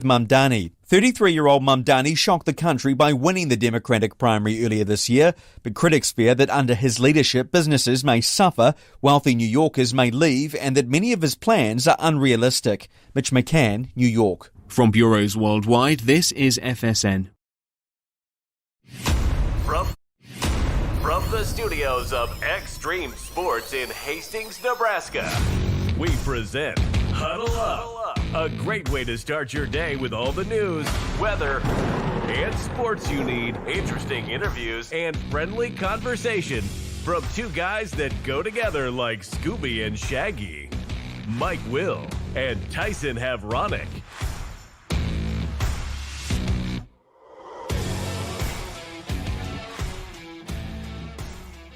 Mamdani. 33-year-old Mamdani shocked the country by winning the Democratic primary earlier this year, but critics fear that under his leadership, businesses may suffer, wealthy New Yorkers may leave, and that many of his plans are unrealistic. Mitch McCann, New York. From bureaus worldwide, this is FSN. From the studios of Extreme Sports in Hastings, Nebraska, we present Huddle Up, a great way to start your day with all the news, weather, and sports you need, interesting interviews, and friendly conversation from two guys that go together like Scooby and Shaggy, Mike Will and Tyson Havronic.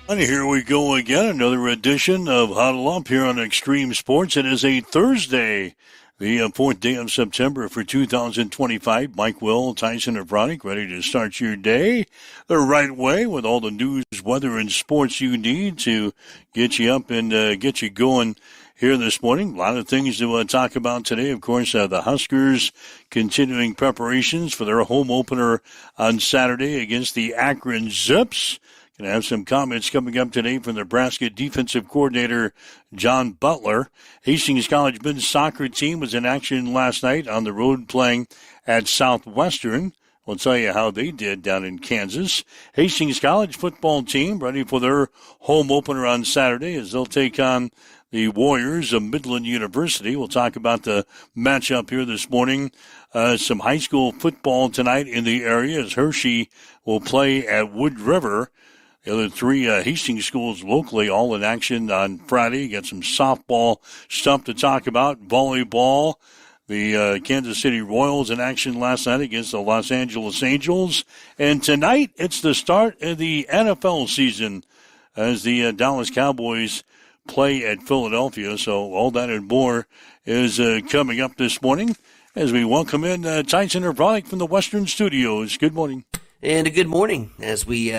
And here we go again, another edition of Huddle Up here on Extreme Sports. It is a Thursday, the 4th day of September for 2025. Mike Will, Tyson Havronic, ready to start your day the right way with all the news, weather, and sports you need to get you up and get you going here this morning. A lot of things to talk about today. Of course, the Huskers continuing preparations for their home opener on Saturday against the Akron Zips. Going to have some comments coming up today from Nebraska defensive coordinator John Butler. Hastings College men's soccer team was in action last night on the road playing at Southwestern. We'll tell you how they did down in Kansas. Hastings College football team ready for their home opener on Saturday as they'll take on the Warriors of Midland University. We'll talk about the matchup here this morning. Some high school football tonight in the area as Hershey will play at Wood River. The other three Hastings schools locally all in action on Friday. Got some softball stuff to talk about. Volleyball. The Kansas City Royals in action last night against the Los Angeles Angels. And tonight, it's the start of the NFL season as the Dallas Cowboys play at Philadelphia. So all that and more is coming up this morning as we welcome in Tyson Havronic from the Western Studios. Good morning. And a good morning as we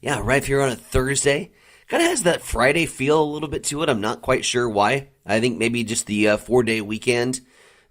arrive here on a Thursday. Kind of has that Friday feel a little bit to it. I'm not quite sure why. I think maybe just the 4-day weekend,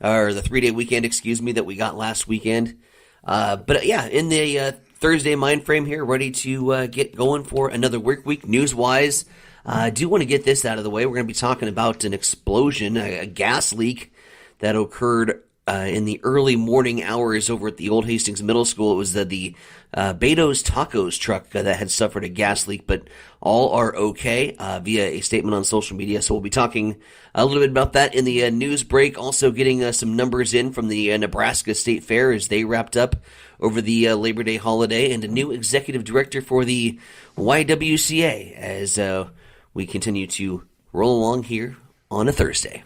or the 3-day weekend, that we got last weekend. But in the Thursday mind frame here, ready to get going for another work week. News-wise, I do want to get this out of the way. We're going to be talking about an explosion, a gas leak that occurred in the early morning hours over at the Old Hastings Middle School. It was the Beto's Tacos truck that had suffered a gas leak, but all are okay via a statement on social media. So we'll be talking a little bit about that in the news break. Also getting some numbers in from the Nebraska State Fair as they wrapped up over the Labor Day holiday, and a new executive director for the YWCA as we continue to roll along here on a Thursday.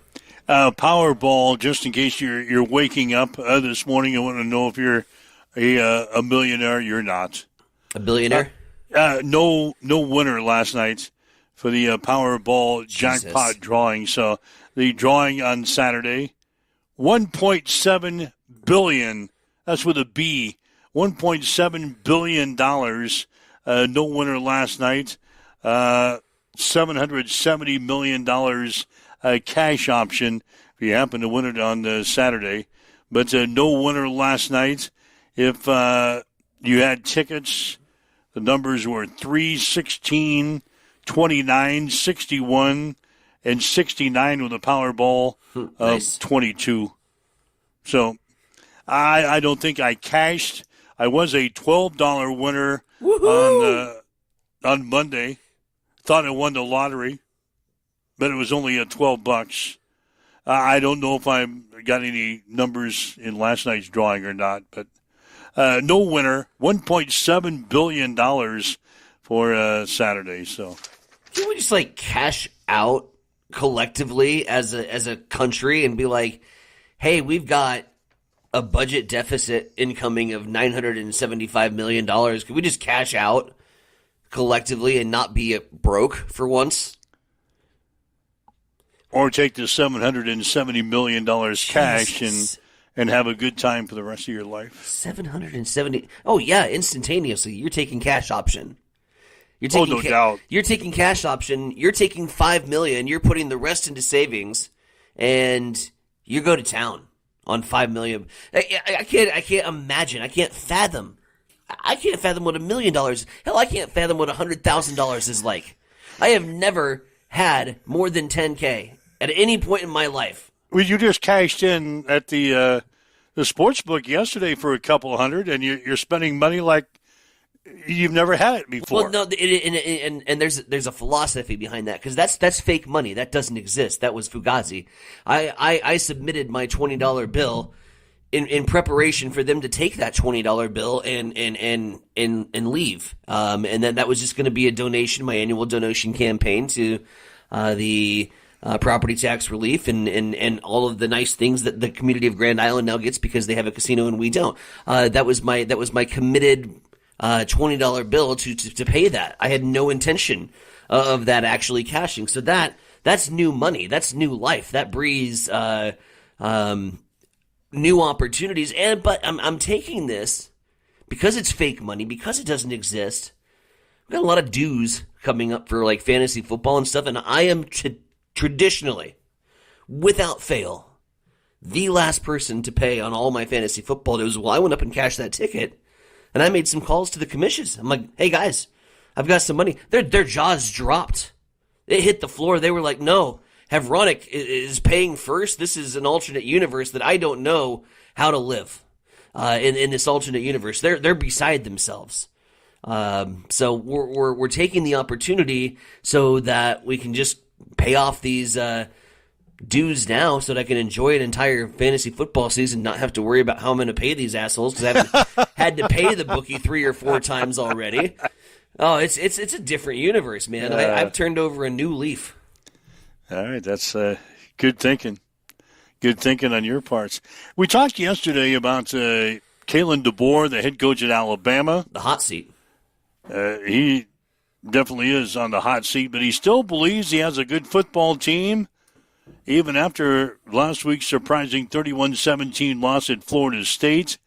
Powerball, just in case you're waking up this morning, I want to know if you're a millionaire. You're not. A billionaire? No winner last night for the Powerball jackpot drawing. So the drawing on Saturday, $1.7 billion. That's with a B. $1.7 billion. No winner last night. $770 million cash option if you happen to win it on Saturday. But no winner last night. If you had tickets, the numbers were 3, 16, 29, 61, and 69 with a Powerball of nice. 22. So I don't think I cashed. I was a $12 winner on Monday. Thought I won the lottery, but it was only at $12. I don't know if I got any numbers in last night's drawing or not, but no winner. $1.7 billion for Saturday. So, can we just cash out collectively as a country and be like, hey, we've got a budget deficit incoming of $975 million. Can we just cash out collectively and not be broke for once? Or take the $770 million cash and have a good time for the rest of your life. 770. Oh, yeah, instantaneously. You're taking cash option. No doubt. You're taking cash option. You're taking $5 million. You're putting the rest into savings, and you go to town. on $5 million. I can't imagine. I can't fathom. I can't fathom what $1 million. Hell, I can't fathom what $100,000 is like. I have never had more than $10K at any point in my life. Well, you just cashed in at the sports book yesterday for a couple hundred, and you're spending money like you've never had it before. Well, no, and there's a philosophy behind that, because that's fake money. That doesn't exist. That was Fugazi. I submitted my $20 bill in preparation for them to take that $20 bill and leave. And then that was just going to be a donation, my annual donation campaign to the property tax relief and all of the nice things that the community of Grand Island now gets because they have a casino and we don't. That was my committed $20 bill to pay that. I had no intention of that actually cashing. So that's new money. That's new life. That breeds new opportunities. But I'm taking this because it's fake money, because it doesn't exist. We've got a lot of dues coming up for like fantasy football and stuff, and I am traditionally, without fail, the last person to pay on all my fantasy football dues. Well, I went up and cashed that ticket, and I made some calls to the commissions. I'm like, hey guys, I've got some money. Their jaws dropped. It hit the floor. They were like, no, Hevronic is paying first. This is an alternate universe that I don't know how to live in this alternate universe. They're beside themselves. So we're taking the opportunity so that we can just pay off these dues now, so that I can enjoy an entire fantasy football season, not have to worry about how I'm going to pay these assholes, because I haven't had to pay the bookie 3 or 4 times already. Oh, it's a different universe, man. I've turned over a new leaf. All right, that's good thinking. Good thinking on your parts. We talked yesterday about Kalen DeBoer, the head coach at Alabama. The hot seat. He definitely is on the hot seat, but he still believes he has a good football team, even after last week's surprising 31-17 loss at Florida State.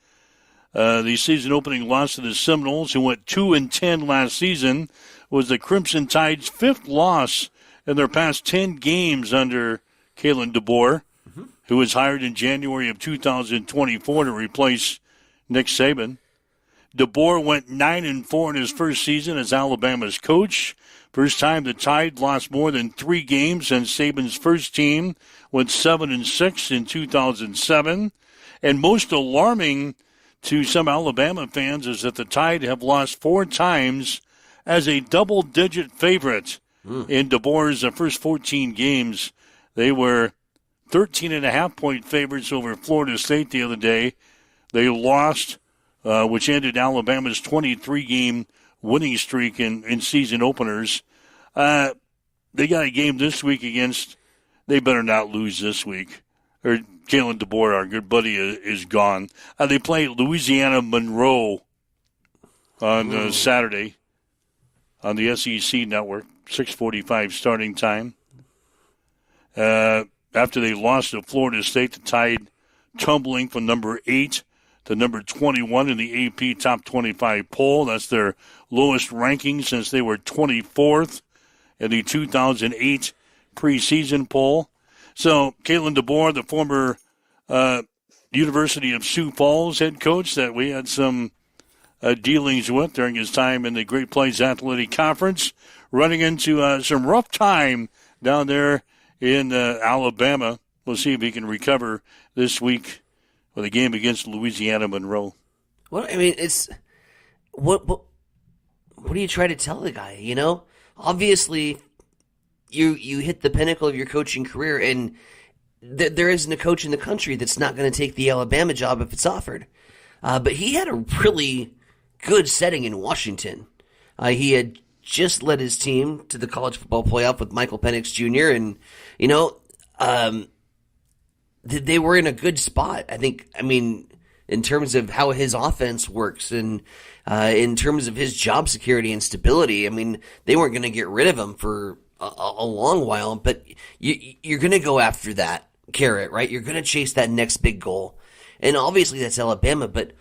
The season-opening loss to the Seminoles, who went 2-10 last season, was the Crimson Tide's 5th loss in their past 10 games under Kalen DeBoer, who was hired in January of 2024 to replace Nick Saban. DeBoer went 9-4 in his first season as Alabama's coach. First time the Tide lost more than 3 games since Saban's first team went 7-6 in 2007. And most alarming to some Alabama fans is that the Tide have lost 4 times as a double-digit favorite in DeBoer's first 14 games. They were 13.5-point favorites over Florida State the other day. They lost, which ended Alabama's 23-game winning streak in season openers. They got a game this week against, they better not lose this week, or Kalen DeBoer, our good buddy, is gone. They play Louisiana Monroe on Saturday on the SEC network, 6:45 starting time. After they lost to Florida State, the Tide tumbling from number 8 to number 21 in the AP Top 25 poll. That's their lowest ranking since they were 24th in the 2008 preseason poll. So Kalen DeBoer, the former University of Sioux Falls head coach that we had some dealings with during his time in the Great Plains Athletic Conference, running into some rough time down there in Alabama. We'll see if he can recover this week with a game against Louisiana Monroe. Well, I mean, it's what do you try to tell the guy? You know, obviously, you hit the pinnacle of your coaching career, and there isn't a coach in the country that's not going to take the Alabama job if it's offered. But he had a really good setting in Washington. He had just led his team to the college football playoff with Michael Penix Jr. And, you know, they were in a good spot. I mean, in terms of how his offense works and in terms of his job security and stability, I mean, they weren't going to get rid of him for a long while, but you're going to go after that carrot, right? You're going to chase that next big goal. And obviously that's Alabama, but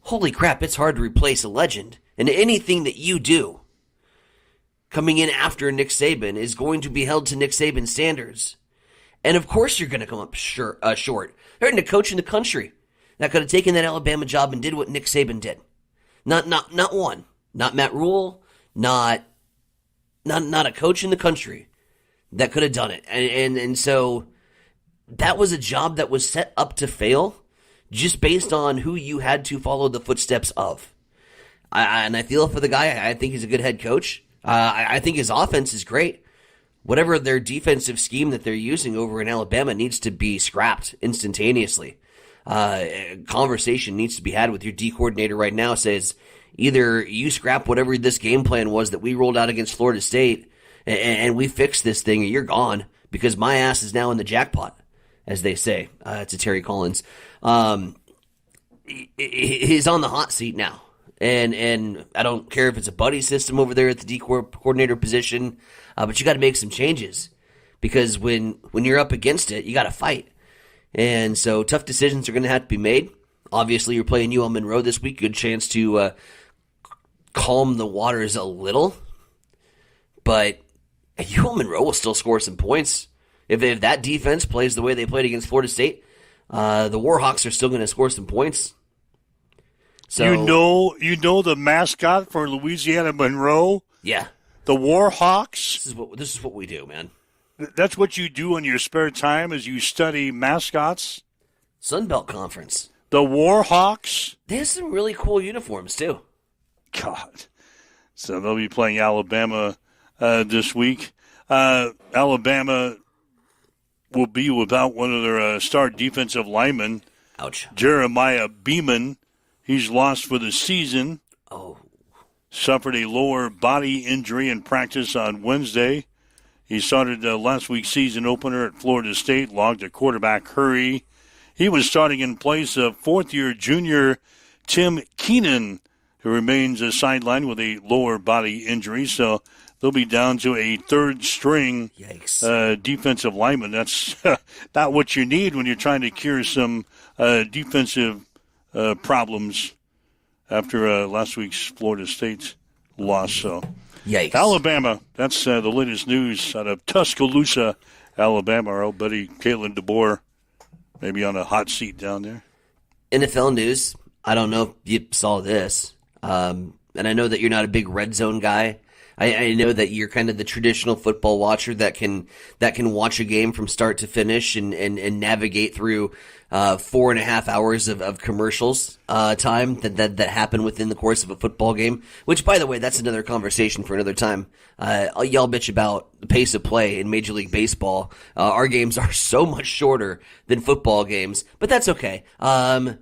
holy crap, it's hard to replace a legend. And anything that you do coming in after Nick Saban is going to be held to Nick Saban standards. And of course you're going to come up short. They're the coach in the country that could have taken that Alabama job and did what Nick Saban did. Not one. Not Matt Rule. Not a coach in the country that could have done it. And so that was a job that was set up to fail just based on who you had to follow the footsteps of. And I feel for the guy. I think he's a good head coach. I think his offense is great. Whatever their defensive scheme that they're using over in Alabama needs to be scrapped instantaneously. Conversation needs to be had with your D coordinator right now. Says either you scrap whatever this game plan was that we rolled out against Florida State and we fix this thing or you're gone because my ass is now in the jackpot, as they say. To Terry Collins. He's on the hot seat now. And I don't care if it's a buddy system over there at the D coordinator position, but you got to make some changes because when you're up against it, you got to fight. And so tough decisions are going to have to be made. Obviously, you're playing UL Monroe this week. Good chance to calm the waters a little. But UL Monroe will still score some points. If that defense plays the way they played against Florida State, the Warhawks are still going to score some points. So, you know the mascot for Louisiana Monroe? Yeah. The Warhawks? This is what we do, man. That's what you do in your spare time is you study mascots? Sunbelt Conference. The Warhawks? They have some really cool uniforms, too. God. So they'll be playing Alabama this week. Alabama will be without one of their star defensive linemen. Ouch. Jeremiah Beeman. He's lost for the season. Oh. Suffered a lower body injury in practice on Wednesday. He started last week's season opener at Florida State, logged a quarterback hurry. He was starting in place of fourth-year junior Tim Keenan, who remains sidelined with a lower body injury. So they'll be down to a third-string defensive lineman. That's not what you need when you're trying to cure some defensive problems after last week's Florida State loss. So, yikes. Alabama, that's the latest news out of Tuscaloosa, Alabama. Our old buddy Caitlin DeBoer, maybe on a hot seat down there. NFL news. I don't know if you saw this. And I know that you're not a big red zone guy. I know that you're kind of the traditional football watcher that can watch a game from start to finish and navigate through 4.5 hours of commercials time that happen within the course of a football game. Which, by the way, that's another conversation for another time. Y'all bitch about the pace of play in Major League Baseball. Our games are so much shorter than football games, but that's okay. Pocket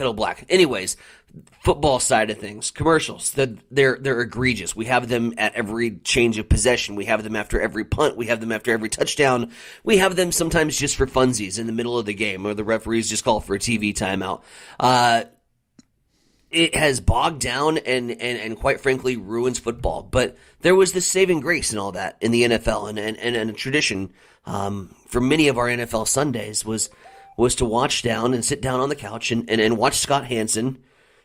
of black. Anyways, football side of things, commercials, they're egregious. We have them at every change of possession. We have them after every punt. We have them after every touchdown. We have them sometimes just for funsies in the middle of the game, or the referees just call for a TV timeout. It has bogged down and quite frankly ruins football. But there was this saving grace and all that in the NFL, and a tradition for many of our NFL Sundays was to watch down and sit down on the couch and watch Scott Hansen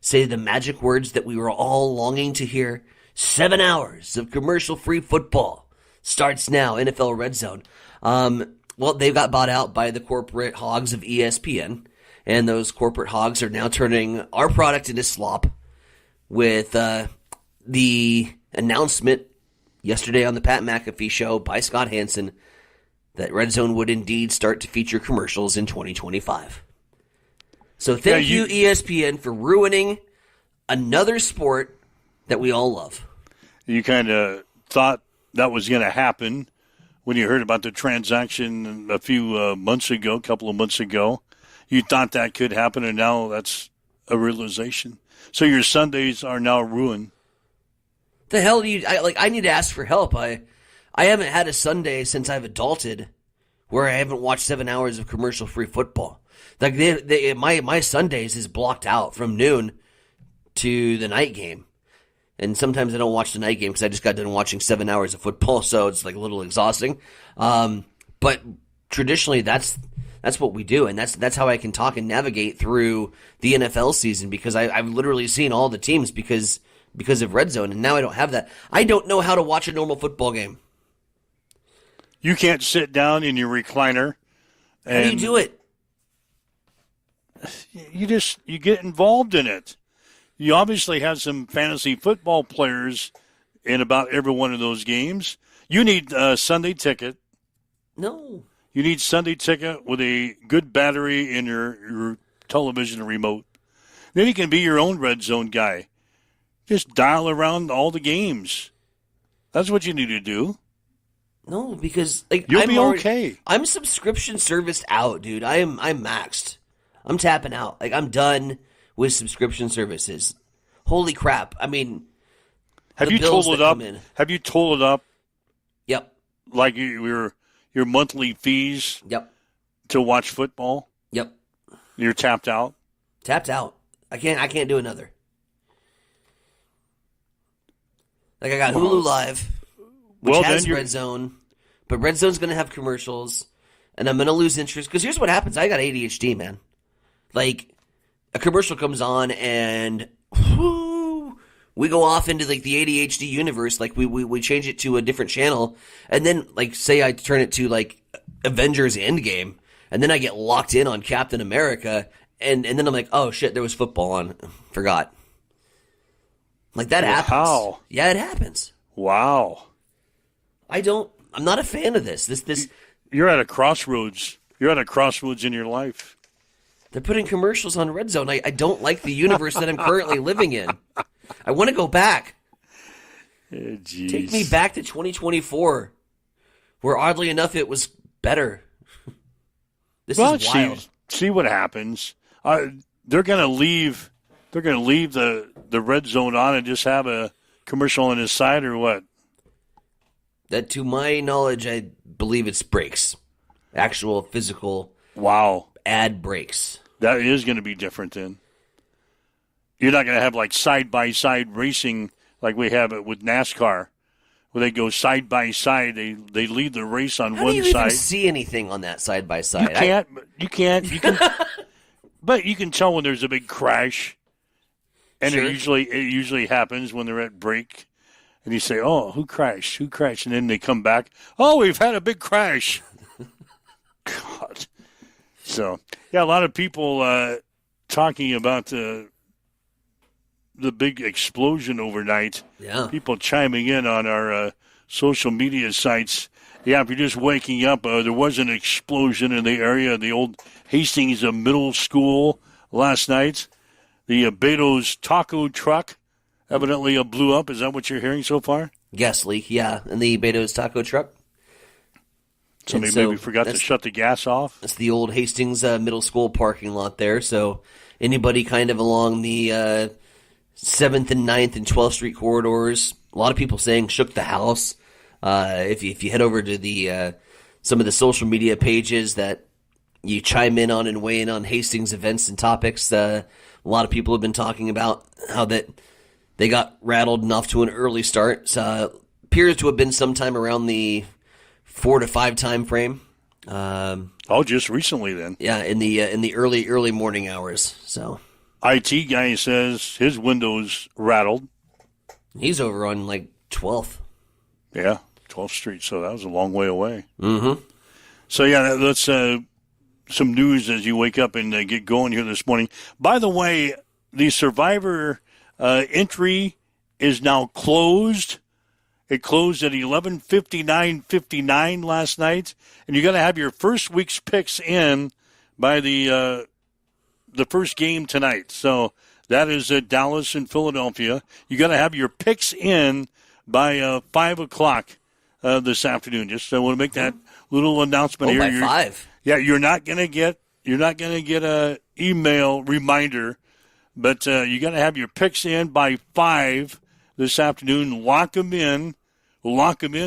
say the magic words that we were all longing to hear. 7 hours of commercial-free football starts now, NFL Red Zone. Well, they've got bought out by the corporate hogs of ESPN, and those corporate hogs are now turning our product into slop with the announcement yesterday on the Pat McAfee show by Scott Hansen that Red Zone would indeed start to feature commercials in 2025. So thank you, ESPN, for ruining another sport that we all love. You kind of thought that was going to happen when you heard about the transaction a few couple of months ago. You thought that could happen, and now that's a realization. So your Sundays are now ruined. The hell do you... I need to ask for help. I haven't had a Sunday since I've adulted where I haven't watched 7 hours of commercial-free football. Like my Sundays is blocked out from noon to the night game. And sometimes I don't watch the night game because I just got done watching 7 hours of football, so it's like a little exhausting. But traditionally, that's what we do, and that's how I can talk and navigate through the NFL season because I've literally seen all the teams because of Red Zone, and now I don't have that. I don't know how to watch a normal football game. You can't sit down in your recliner. How do you do it? You get involved in it. You obviously have some fantasy football players in about every one of those games. You need a Sunday ticket. No. You need Sunday ticket with a good battery in your television remote. Then you can be your own red zone guy. Just dial around all the games. That's what you need to do. No, because you'll be okay. I'm subscription serviced out, dude. I'm maxed. I'm tapping out. I'm done with subscription services. Holy crap! I mean, have you totaled up? Have you totaled up? Yep. Like your monthly fees. Yep. To watch football. Yep. You're tapped out. Tapped out. I can't do another. I got Hulu Live, which has Red Zone, but Red Zone's going to have commercials, and I'm going to lose interest. Because here's what happens. I got ADHD, man. A commercial comes on, and we go off into, the ADHD universe. We change it to a different channel, and then, say I turn it to, Avengers Endgame, and then I get locked in on Captain America, and then I'm like, oh, shit, there was football on. Forgot. That happens. Wow. Yeah, it happens. Wow. I'm not a fan of this. You're at a crossroads. You're at a crossroads in your life. They're putting commercials on Red Zone. I don't like the universe that I'm currently living in. I want to go back. Take me back to 2024, where oddly enough it was better. This is wild. See what happens. They're going to leave. They're going to leave the Red Zone on and just have a commercial on his side, or what? That, to my knowledge, I believe it's breaks. Actual physical. Wow. Ad breaks. That is going to be different then. You're not going to have side-by-side racing like we have it with NASCAR, where they go side-by-side. They lead the race on one side. How do you even see anything on that side-by-side? You can't. You can, but you can tell when there's a big crash. And sure. it usually happens when they're at break. And you say, oh, who crashed? Who crashed? And then they come back, oh, we've had a big crash. God. So, yeah, a lot of people talking about the big explosion overnight. Yeah. People chiming in on our social media sites. Yeah, if you're just waking up, there was an explosion in the area of the old Hastings Middle School last night. The Beto's taco truck evidently blew up. Is that what you're hearing so far? Gas leak, yeah, in the Beto's taco truck. Somebody maybe forgot to shut the gas off. That's the old Hastings Middle School parking lot there. So anybody kind of along the 7th and 9th and 12th Street corridors, a lot of people saying shook the house. If you head over to the some of the social media pages that you chime in on and weigh in on Hastings events and topics, a lot of people have been talking about how that they got rattled and off to an early start. Appears to have been sometime around the 4 to 5 time frame. Just recently then. Yeah, in the early morning hours. So, IT guy says his windows rattled. He's over on 12th. Yeah, 12th Street. So that was a long way away. Mm-hmm. So yeah, that's some news as you wake up and get going here this morning. By the way, the Survivor entry is now closed. It closed at 11:59:59 last night, and you got to have your first week's picks in by the first game tonight. So that is Dallas and Philadelphia. You got to have your picks in by 5 o'clock this afternoon. Just want to make that little announcement here. By 5. Yeah, you're not gonna get a email reminder, but you got to have your picks in by 5 this afternoon. Lock them in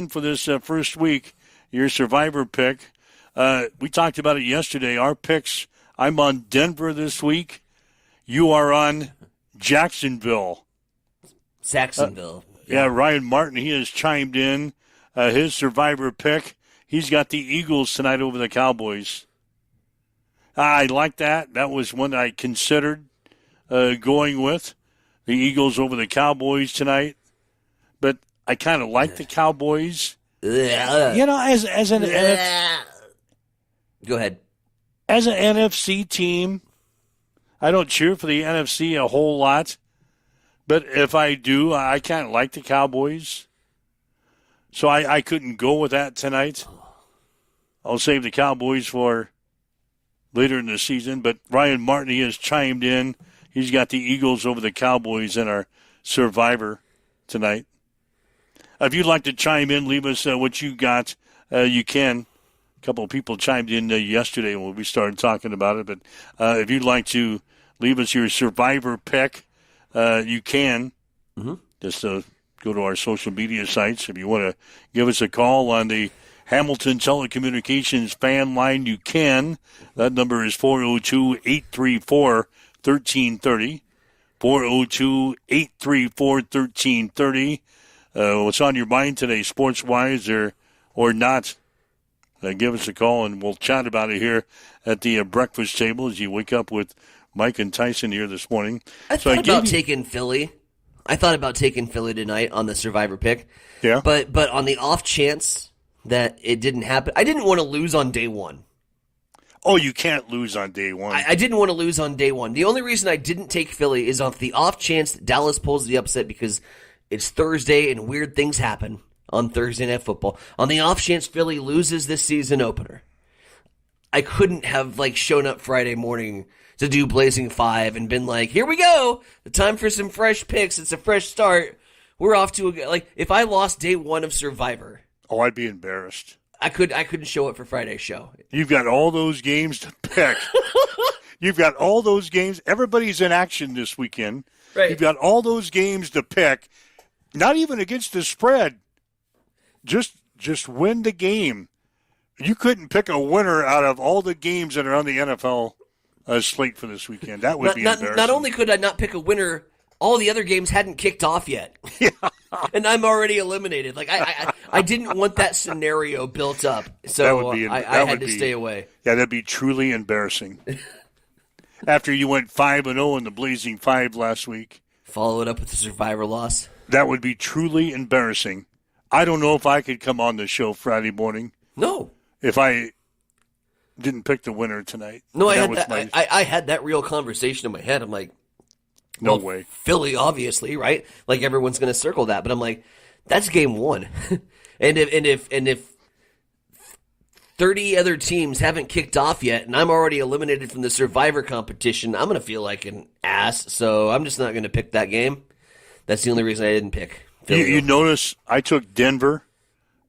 for this first week. Your Survivor pick. We talked about it yesterday. Our picks. I'm on Denver this week. You are on Jacksonville. Saxonville. Yeah, Ryan Martin. He has chimed in his Survivor pick. He's got the Eagles tonight over the Cowboys. I like that. That was one I considered going with. The Eagles over the Cowboys tonight. But I kind of like the Cowboys You know, as an Go ahead. As an NFC team, I don't cheer for the NFC a whole lot. But if I do, I kind of like the Cowboys. So I couldn't go with that tonight. I'll save the Cowboys for later in the season. But Ryan Martin, he has chimed in. He's got the Eagles over the Cowboys in our Survivor tonight. If you'd like to chime in, leave us what you got. You can. A couple of people chimed in yesterday when we started talking about it. But if you'd like to leave us your Survivor pick, you can. Mm-hmm. Just go to our social media sites. If you want to give us a call on the Hamilton Telecommunications fan line, you can. That number is 402-834-1330. 402-834-1330. What's on your mind today, sports-wise or not? Give us a call, and we'll chat about it here at the breakfast table as you wake up with Mike and Tyson here this morning. I thought about taking Philly. I thought about taking Philly tonight on the Survivor pick. Yeah. But on the off chance that it didn't happen, I didn't want to lose on day one. Oh, you can't lose on day one. I didn't want to lose on day one. The only reason I didn't take Philly is on the off chance that Dallas pulls the upset because it's Thursday and weird things happen on Thursday Night Football. On the off chance Philly loses this season opener, I couldn't have shown up Friday morning to do Blazing 5 and been like, here we go, the time for some fresh picks. It's a fresh start. We're off to if I lost day one of Survivor. Oh, I'd be embarrassed. I couldn't show up for Friday's show. You've got all those games to pick. You've got all those games. Everybody's in action this weekend. Right. You've got all those games to pick. Not even against the spread. Just win the game. You couldn't pick a winner out of all the games that are on the NFL slate for this weekend. That would be embarrassing. Not only could I not pick a winner, all the other games hadn't kicked off yet. Yeah. And I'm already eliminated. I didn't want that scenario built up, so I had to stay away. Yeah, that'd be truly embarrassing. After you went 5-0 in the Blazing 5 last week. Follow it up with the Survivor loss. That would be truly embarrassing. I don't know if I could come on the show Friday morning. No. If I didn't pick the winner tonight. No, I had that real conversation in my head. I'm like, no way. Philly, obviously, right? Everyone's going to circle that, but I'm like, that's game one. and if 30 other teams haven't kicked off yet, and I'm already eliminated from the Survivor competition, I'm going to feel like an ass. So I'm just not going to pick that game. That's the only reason I didn't pick Philly. You notice I took Denver,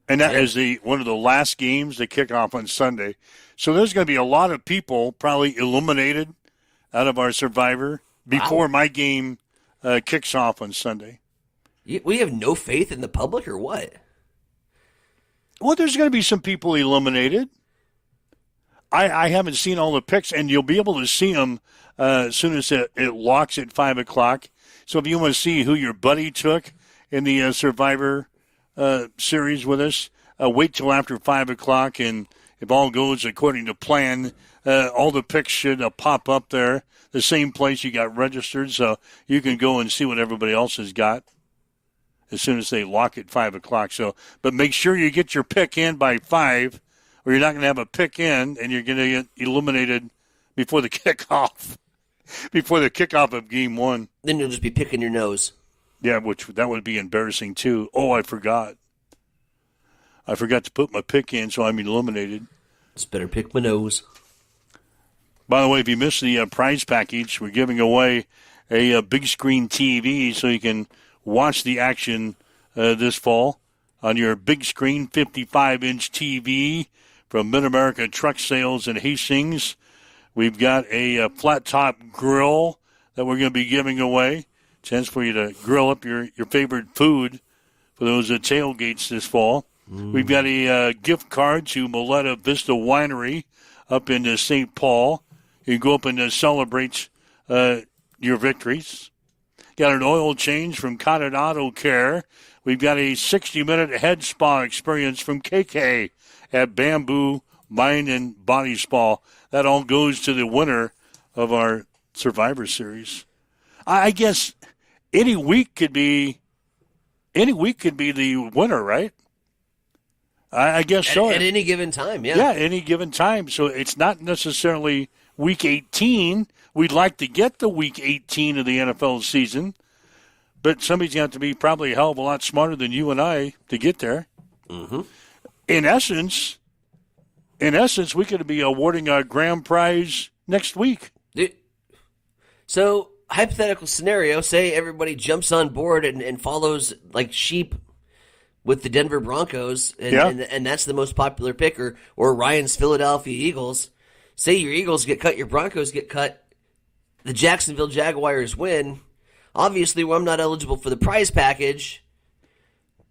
and that is one of the last games that kick off on Sunday. So there's going to be a lot of people probably eliminated out of our Survivor before my game kicks off on Sunday. We have no faith in the public or what? Well, there's going to be some people eliminated. I haven't seen all the picks, and you'll be able to see them as soon as it locks at 5 o'clock. So if you want to see who your buddy took in the Survivor series with us, wait till after 5 o'clock, and if all goes according to plan, all the picks should pop up there, the same place you got registered, so you can go and see what everybody else has got as soon as they lock at 5 o'clock. So, but make sure you get your pick in by 5, or you're not going to have a pick in, and you're going to get eliminated before the kickoff, before the kickoff of Game 1. Then you'll just be picking your nose. Yeah, that would be embarrassing too. Oh, I forgot to put my pick in, so I'm eliminated. Just better pick my nose. By the way, if you missed the prize package, we're giving away a big screen TV so you can watch the action this fall on your big screen 55-inch TV from Mid-America Truck Sales in Hastings. We've got a flat-top grill that we're going to be giving away. Chance for you to grill up your favorite food for those tailgates this fall. We've got a gift card to Moletta Vista Winery up in St. Paul. You can go up and celebrate your victories. Got an oil change from Cotton Auto Care. We've got a 60-minute head spa experience from KK at Bamboo Mind and Body Spa. That all goes to the winner of our Survivor Series. I guess any week could be the winner, right? I guess so. At any given time, yeah. Yeah, any given time. So it's not necessarily Week 18. We'd like to get the Week 18 of the NFL season, but somebody's got to be probably a hell of a lot smarter than you and I to get there. Mm-hmm. In essence, we could be awarding a grand prize next week. So, hypothetical scenario, say everybody jumps on board and follows like sheep with the Denver Broncos, and that's the most popular pick, or Ryan's Philadelphia Eagles. Say your Eagles get cut, your Broncos get cut, the Jacksonville Jaguars win. Obviously, I'm not eligible for the prize package,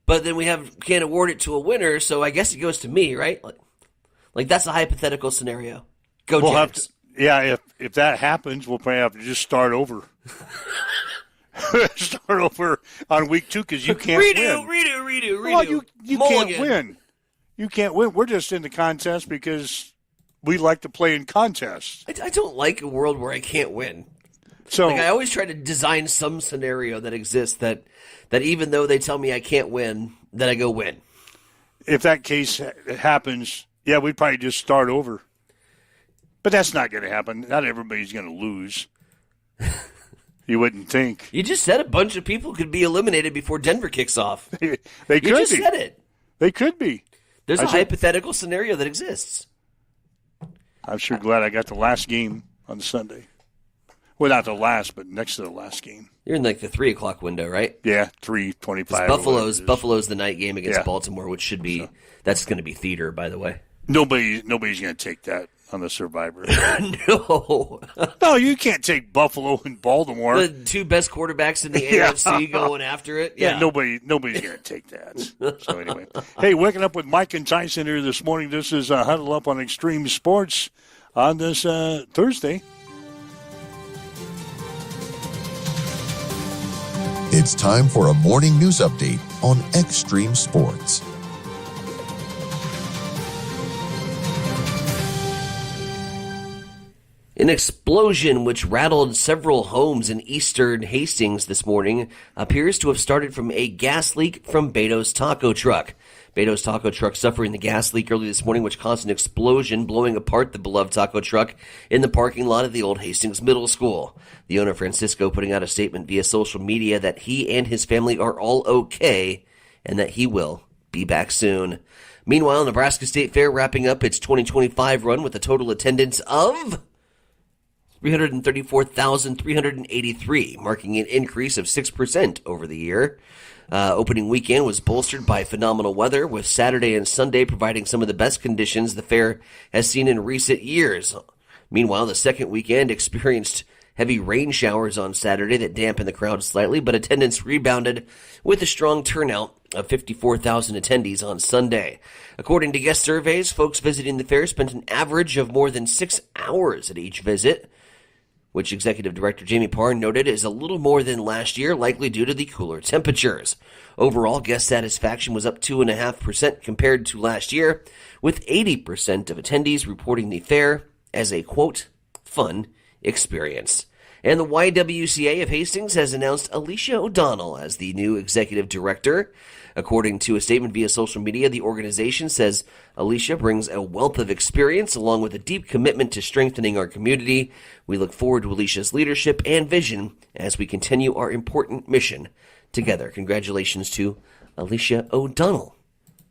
but then can't award it to a winner, so I guess it goes to me, right? Like that's a hypothetical scenario. Go Jags. If that happens, we'll probably have to just start over. Start over on week 2 because you can't win. Redo. Well, you can't win. You can't win. We're just in the contest because we like to play in contests. I don't like a world where I can't win. So I always try to design some scenario that exists that even though they tell me I can't win, that I go win. If that case happens, we'd probably just start over. But that's not going to happen. Not everybody's going to lose. You wouldn't think. You just said a bunch of people could be eliminated before Denver kicks off. They could be. You just said it. They could be. There's a hypothetical scenario that exists. I'm sure glad I got the last game on Sunday. Well, not the last, but next to the last game. You're in like the 3 o'clock window, right? Yeah, 3:25. Buffalo's the night game against Baltimore, which should be that's going to be theater, by the way. Nobody's going to take that on the Survivor. No, you can't take Buffalo and Baltimore. The 2 best quarterbacks in the AFC going after it. Yeah, nobody's going to take that. So anyway, hey, waking up with Mike and Tyson here this morning. This is Huddle Up on Extreme Sports on this Thursday. It's time for a morning news update on Extreme Sports. An explosion which rattled several homes in eastern Hastings this morning appears to have started from a gas leak from Beto's taco truck. Beto's taco truck suffering the gas leak early this morning, which caused an explosion, blowing apart the beloved taco truck in the parking lot of the old Hastings Middle School. The owner, Francisco, putting out a statement via social media that he and his family are all okay and that he will be back soon. Meanwhile, Nebraska State Fair wrapping up its 2025 run with a total attendance of 334,383, marking an increase of 6% over the year. Opening weekend was bolstered by phenomenal weather, with Saturday and Sunday providing some of the best conditions the fair has seen in recent years. Meanwhile, the second weekend experienced heavy rain showers on Saturday that dampened the crowd slightly, but attendance rebounded with a strong turnout of 54,000 attendees on Sunday. According to guest surveys, folks visiting the fair spent an average of more than 6 hours at each visit, which Executive Director Jamie Parr noted is a little more than last year, likely due to the cooler temperatures. Overall, guest satisfaction was up 2.5% compared to last year, with 80% of attendees reporting the fair as a, quote, fun experience. And the YWCA of Hastings has announced Alicia O'Donnell as the new executive director. According to a statement via social media, the organization says Alicia brings a wealth of experience along with a deep commitment to strengthening our community. We look forward to Alicia's leadership and vision as we continue our important mission together. Congratulations to Alicia O'Donnell.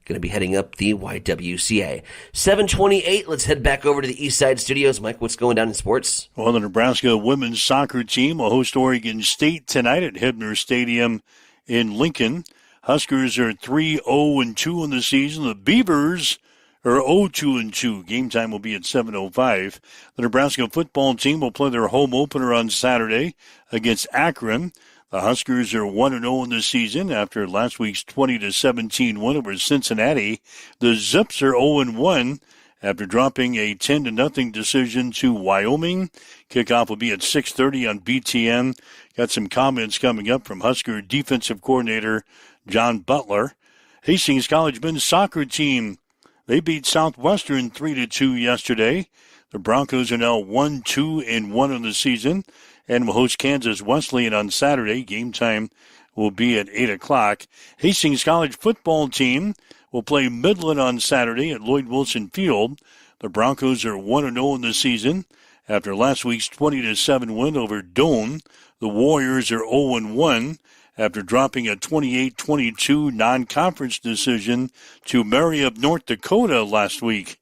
Going to be heading up the YWCA. 7:28. Let's head back over to the East Side Studios. Mike, what's going down in sports? Well, the Nebraska women's soccer team will host Oregon State tonight at Hebner Stadium in Lincoln. Huskers are 3-0-2 in the season. The Beavers are 0-2-2. Game time will be at 7:05. The Nebraska football team will play their home opener on Saturday against Akron. The Huskers are 1-0 in the season after last week's 20-17 win over Cincinnati. The Zips are 0-1 after dropping a 10-0 decision to Wyoming. Kickoff will be at 6:30 on BTN. Got some comments coming up from Husker defensive coordinator John Butler. Hastings College men's soccer team, they beat Southwestern 3-2 yesterday. The Broncos are now 1-2-1 in the season and will host Kansas Wesleyan on Saturday. Game time will be at 8 o'clock. Hastings College football team will play Midland on Saturday at Lloyd Wilson Field. The Broncos are 1-0 in the season after last week's 20-7 win over Doane. The Warriors are 0-1 after dropping a 28-22 non-conference decision to Mary of North Dakota last week.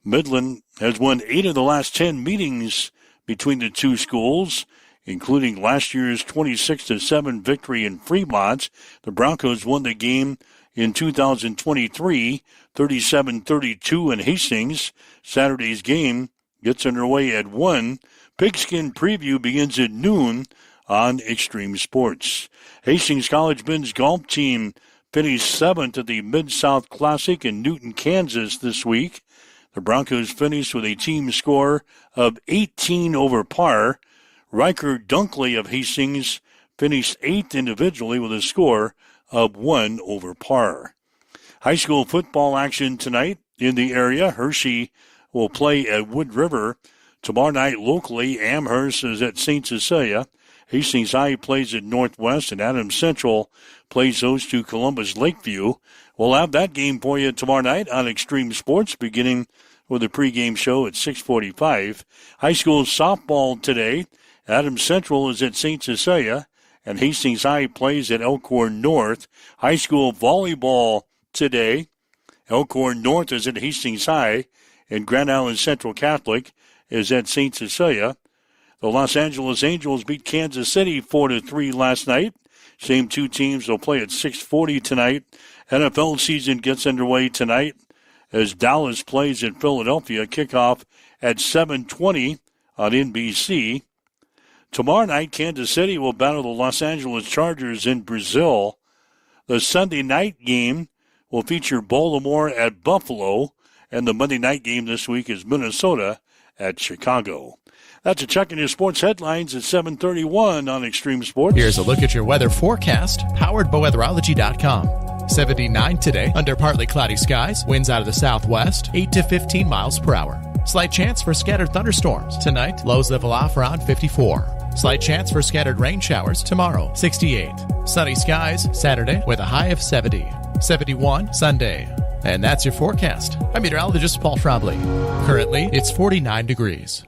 Midland has won 8 of the last 10 meetings between the two schools, including last year's 26-7 victory in Fremont. The Broncos won the game in 2023, 37-32 in Hastings. Saturday's game gets underway at 1. Pigskin Preview begins at noon on Extreme Sports. Hastings College men's golf team finished 7th at the Mid-South Classic in Newton, Kansas this week. The Broncos finished with a team score of 18 over par. Riker Dunkley of Hastings finished 8th individually with a score of 1 over par. High school football action tonight in the area. Hershey will play at Wood River. Tomorrow night locally, Amherst is at St. Cecilia. Hastings High plays at Northwest, and Adams Central plays host to Columbus Lakeview. We'll have that game for you tomorrow night on Extreme Sports, beginning with a pregame show at 6:45. High school softball today. Adams Central is at St. Cecilia, and Hastings High plays at Elkhorn North. High school volleyball today. Elkhorn North is at Hastings High, and Grand Island Central Catholic is at St. Cecilia. The Los Angeles Angels beat Kansas City 4-3 last night. Same two teams will play at 6:40 tonight. NFL season gets underway tonight as Dallas plays in Philadelphia. Kickoff at 7:20 on NBC. Tomorrow night, Kansas City will battle the Los Angeles Chargers in Brazil. The Sunday night game will feature Baltimore at Buffalo, and the Monday night game this week is Minnesota at Chicago. That's a check in your sports headlines at 7:31 on Extreme Sports. Here's a look at your weather forecast, powered by weatherology.com. 79 today, under partly cloudy skies, winds out of the southwest, 8 to 15 miles per hour. Slight chance for scattered thunderstorms. Tonight, lows level off around 54. Slight chance for scattered rain showers tomorrow, 68. Sunny skies Saturday with a high of 70. 71 Sunday. And that's your forecast. I'm meteorologist Paul Trombley. Currently, it's 49 degrees.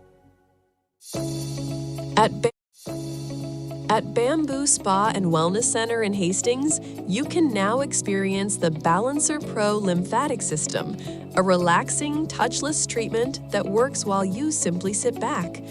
At Bamboo Spa and Wellness Center in Hastings, you can now experience the Balancer Pro lymphatic system, a relaxing, touchless treatment that works while you simply sit back.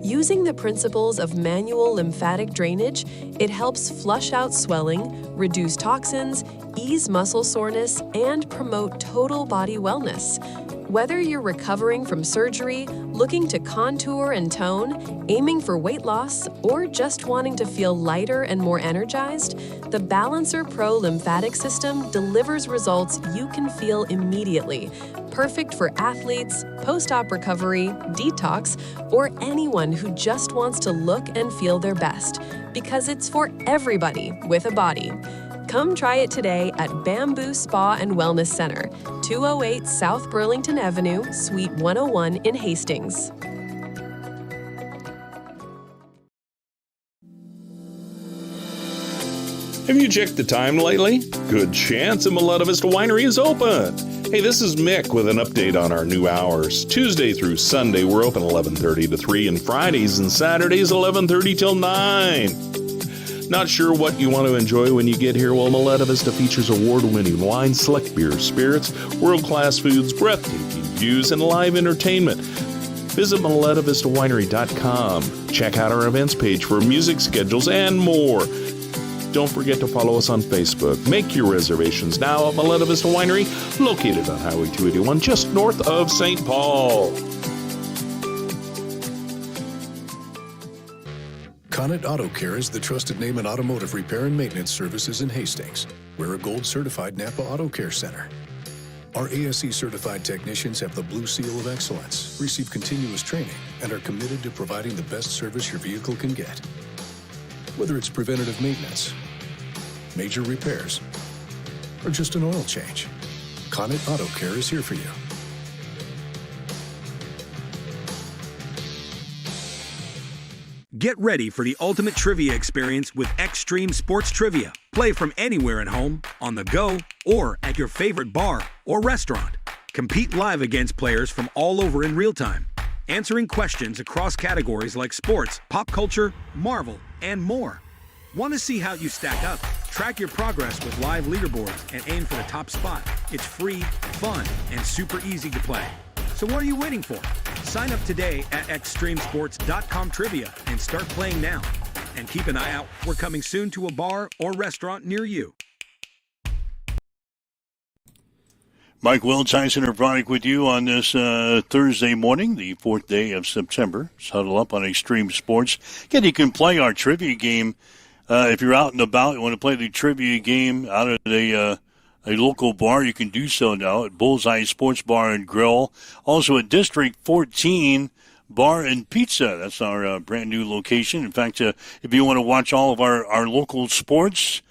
Using the principles of manual lymphatic drainage, it helps flush out swelling, reduce toxins, ease muscle soreness, and promote total body wellness. Whether you're recovering from surgery, looking to contour and tone, aiming for weight loss, or just wanting to feel lighter and more energized, the Balancer Pro lymphatic system delivers results you can feel immediately. Perfect for athletes, post-op recovery, detox, or anyone who just wants to look and feel their best, because it's for everybody with a body. Come try it today at Bamboo Spa and Wellness Center, 208 South Burlington Avenue, Suite 101 in Hastings. Have you checked the time lately? Good chance a Maletta Vista Winery is open. Hey, this is Mick with an update on our new hours. Tuesday through Sunday, we're open 11:30 to 3, and Fridays and Saturdays 11:30 till 9. Not sure what you want to enjoy when you get here? Well, Maletta Vista features award-winning wine, select beers, spirits, world-class foods, breathtaking views, and live entertainment. Visit MalettaVistaWinery.com. Check out our events page for music schedules and more. Don't forget to follow us on Facebook. Make your reservations now at Maletta Vista Winery, located on Highway 281, just north of St. Paul. Connet Auto Care is the trusted name in automotive repair and maintenance services in Hastings. We're a gold-certified Napa Auto Care Center. Our ASE-certified technicians have the Blue Seal of Excellence, receive continuous training, and are committed to providing the best service your vehicle can get. Whether it's preventative maintenance, major repairs, or just an oil change, Connet Auto Care is here for you. Get ready for the ultimate trivia experience with Extreme Sports Trivia. Play from anywhere at home, on the go, or at your favorite bar or restaurant. Compete live against players from all over in real time, answering questions across categories like sports, pop culture, Marvel, and more. Want to see how you stack up? Track your progress with live leaderboards and aim for the top spot. It's free, fun, and super easy to play. So what are you waiting for? Sign up today at extremesports.com trivia and start playing now. And keep an eye out. We're coming soon to a bar or restaurant near you. Mike Will, Tyson Bronick with you on this Thursday morning, the 4th day of September. Huddle up on Extreme Sports. Again, you can play our trivia game. If you're out and about, you want to play the trivia game out at a local bar, you can do so now at Bullseye Sports Bar and Grill. Also at District 14 Bar and Pizza. That's our brand new location. In fact, if you want to watch all of our local sports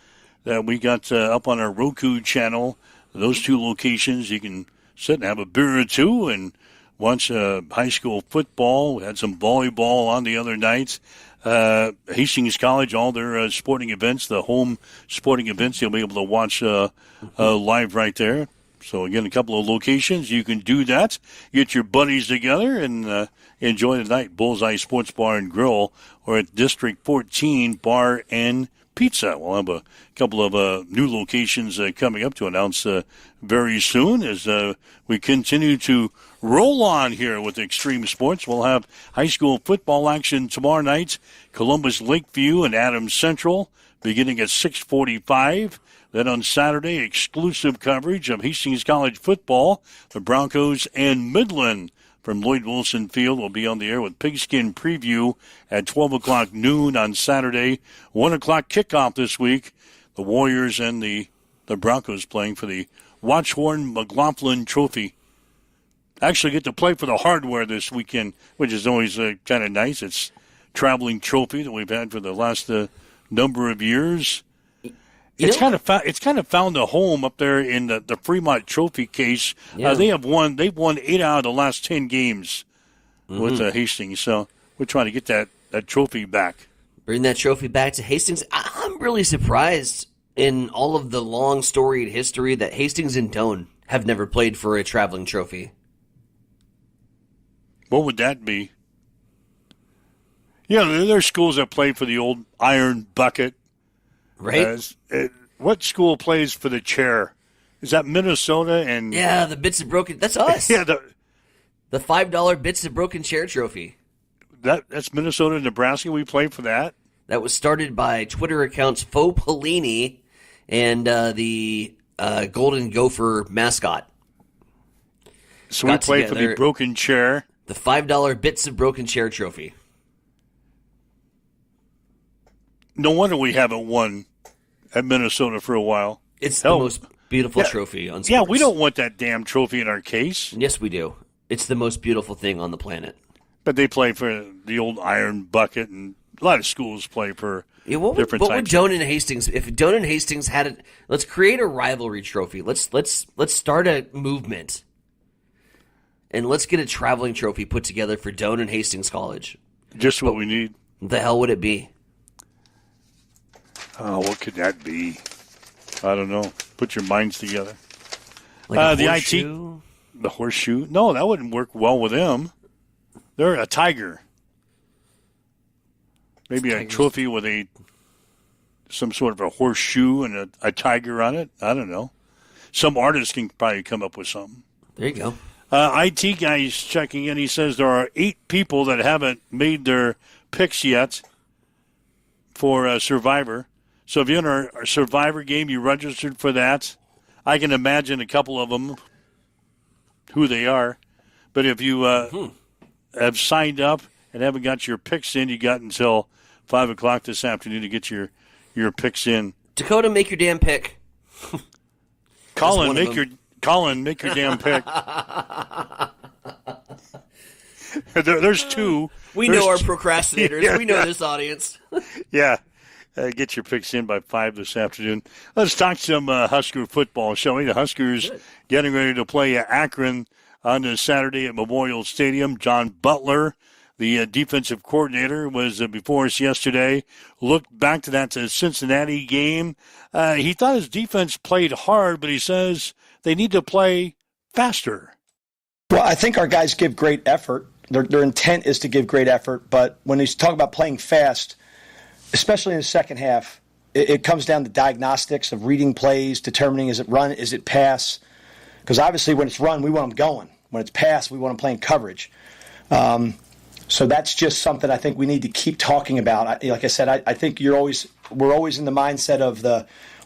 that we got up on our Roku channel, those two locations, you can sit and have a beer or two and watch high school football. We had some volleyball on the other night. Hastings College, all their sporting events, the home sporting events, you'll be able to watch live right there. So, again, a couple of locations. You can do that. Get your buddies together and enjoy the night. Bullseye Sports Bar and Grill or at District 14 Bar and Pizza. We'll have a couple of new locations coming up to announce very soon as we continue to roll on here with Extreme Sports. We'll have high school football action tomorrow night. Columbus Lakeview and Adams Central beginning at 6:45. Then on Saturday, exclusive coverage of Hastings College football. The Broncos and Midland from Lloyd Wilson Field will be on the air with Pigskin Preview at 12 o'clock noon on Saturday. 1 o'clock kickoff this week. The Warriors and the Broncos playing for the Watchhorn McLaughlin Trophy. Actually get to play for the hardware this weekend, which is always kind of nice. It's traveling trophy that we've had for the last number of years. It's kind of found a home up there in the Fremont Trophy case. Yeah. They've won 8 out of the last 10 games with Hastings. So we're trying to get that trophy back. Bring that trophy back to Hastings. I'm really surprised in all of the long storied history that Hastings and Doane have never played for a traveling trophy. What would that be? Yeah, there's schools that play for the old iron bucket. Right. What school plays for the chair? Is that Minnesota? And yeah, the Bits of Broken. That's us. Yeah, the $5 Bits of Broken Chair Trophy. That's Minnesota, Nebraska. We play for that. That was started by Twitter accounts Faux Pelini and the Golden Gopher mascot. So we play for the broken chair. The $5 Bits of Broken Chair Trophy. No wonder we haven't won at Minnesota for a while. It's the most beautiful trophy on sports. Yeah, we don't want that damn trophy in our case. Yes, we do. It's the most beautiful thing on the planet. But they play for the old iron bucket, and a lot of schools play for different types. What would Doane and Hastings? If Doane and Hastings had it, let's create a rivalry trophy. Let's start a movement, and let's get a traveling trophy put together for Doane and Hastings College. Just what we need. The hell would it be? Oh, what could that be? I don't know. Put your minds together. Like a horseshoe? The horseshoe? No, that wouldn't work well with them. They're a tiger. Maybe a trophy with some sort of a horseshoe and a tiger on it. I don't know. Some artist can probably come up with something. There you go. IT guy's checking in. He says there are 8 people that haven't made their picks yet for Survivor. So if you're in our Survivor game, you registered for that. I can imagine a couple of them, who they are. But if you have signed up and haven't got your picks in, you got until 5 o'clock this afternoon to get your picks in. Dakota, make your damn pick. Colin, make your damn pick. There's 2. We know our procrastinators. Yeah. We know this audience. Yeah. Get your picks in by 5 this afternoon. Let's talk some Husker football, shall we? The Huskers getting ready to play Akron on this Saturday at Memorial Stadium. John Butler the defensive coordinator, was before us yesterday, looked back to that Cincinnati game. He thought his defense played hard, but he says they need to play faster. Well, I think our guys give great effort. Their intent is to give great effort, but when he's talking about playing fast, especially in the second half, it comes down to diagnostics of reading plays, determining is it run, is it pass. Because obviously when it's run, we want them going. When it's pass, we want them playing coverage. So that's just something I think we need to keep talking about. Like I said, I think we're always in the mindset of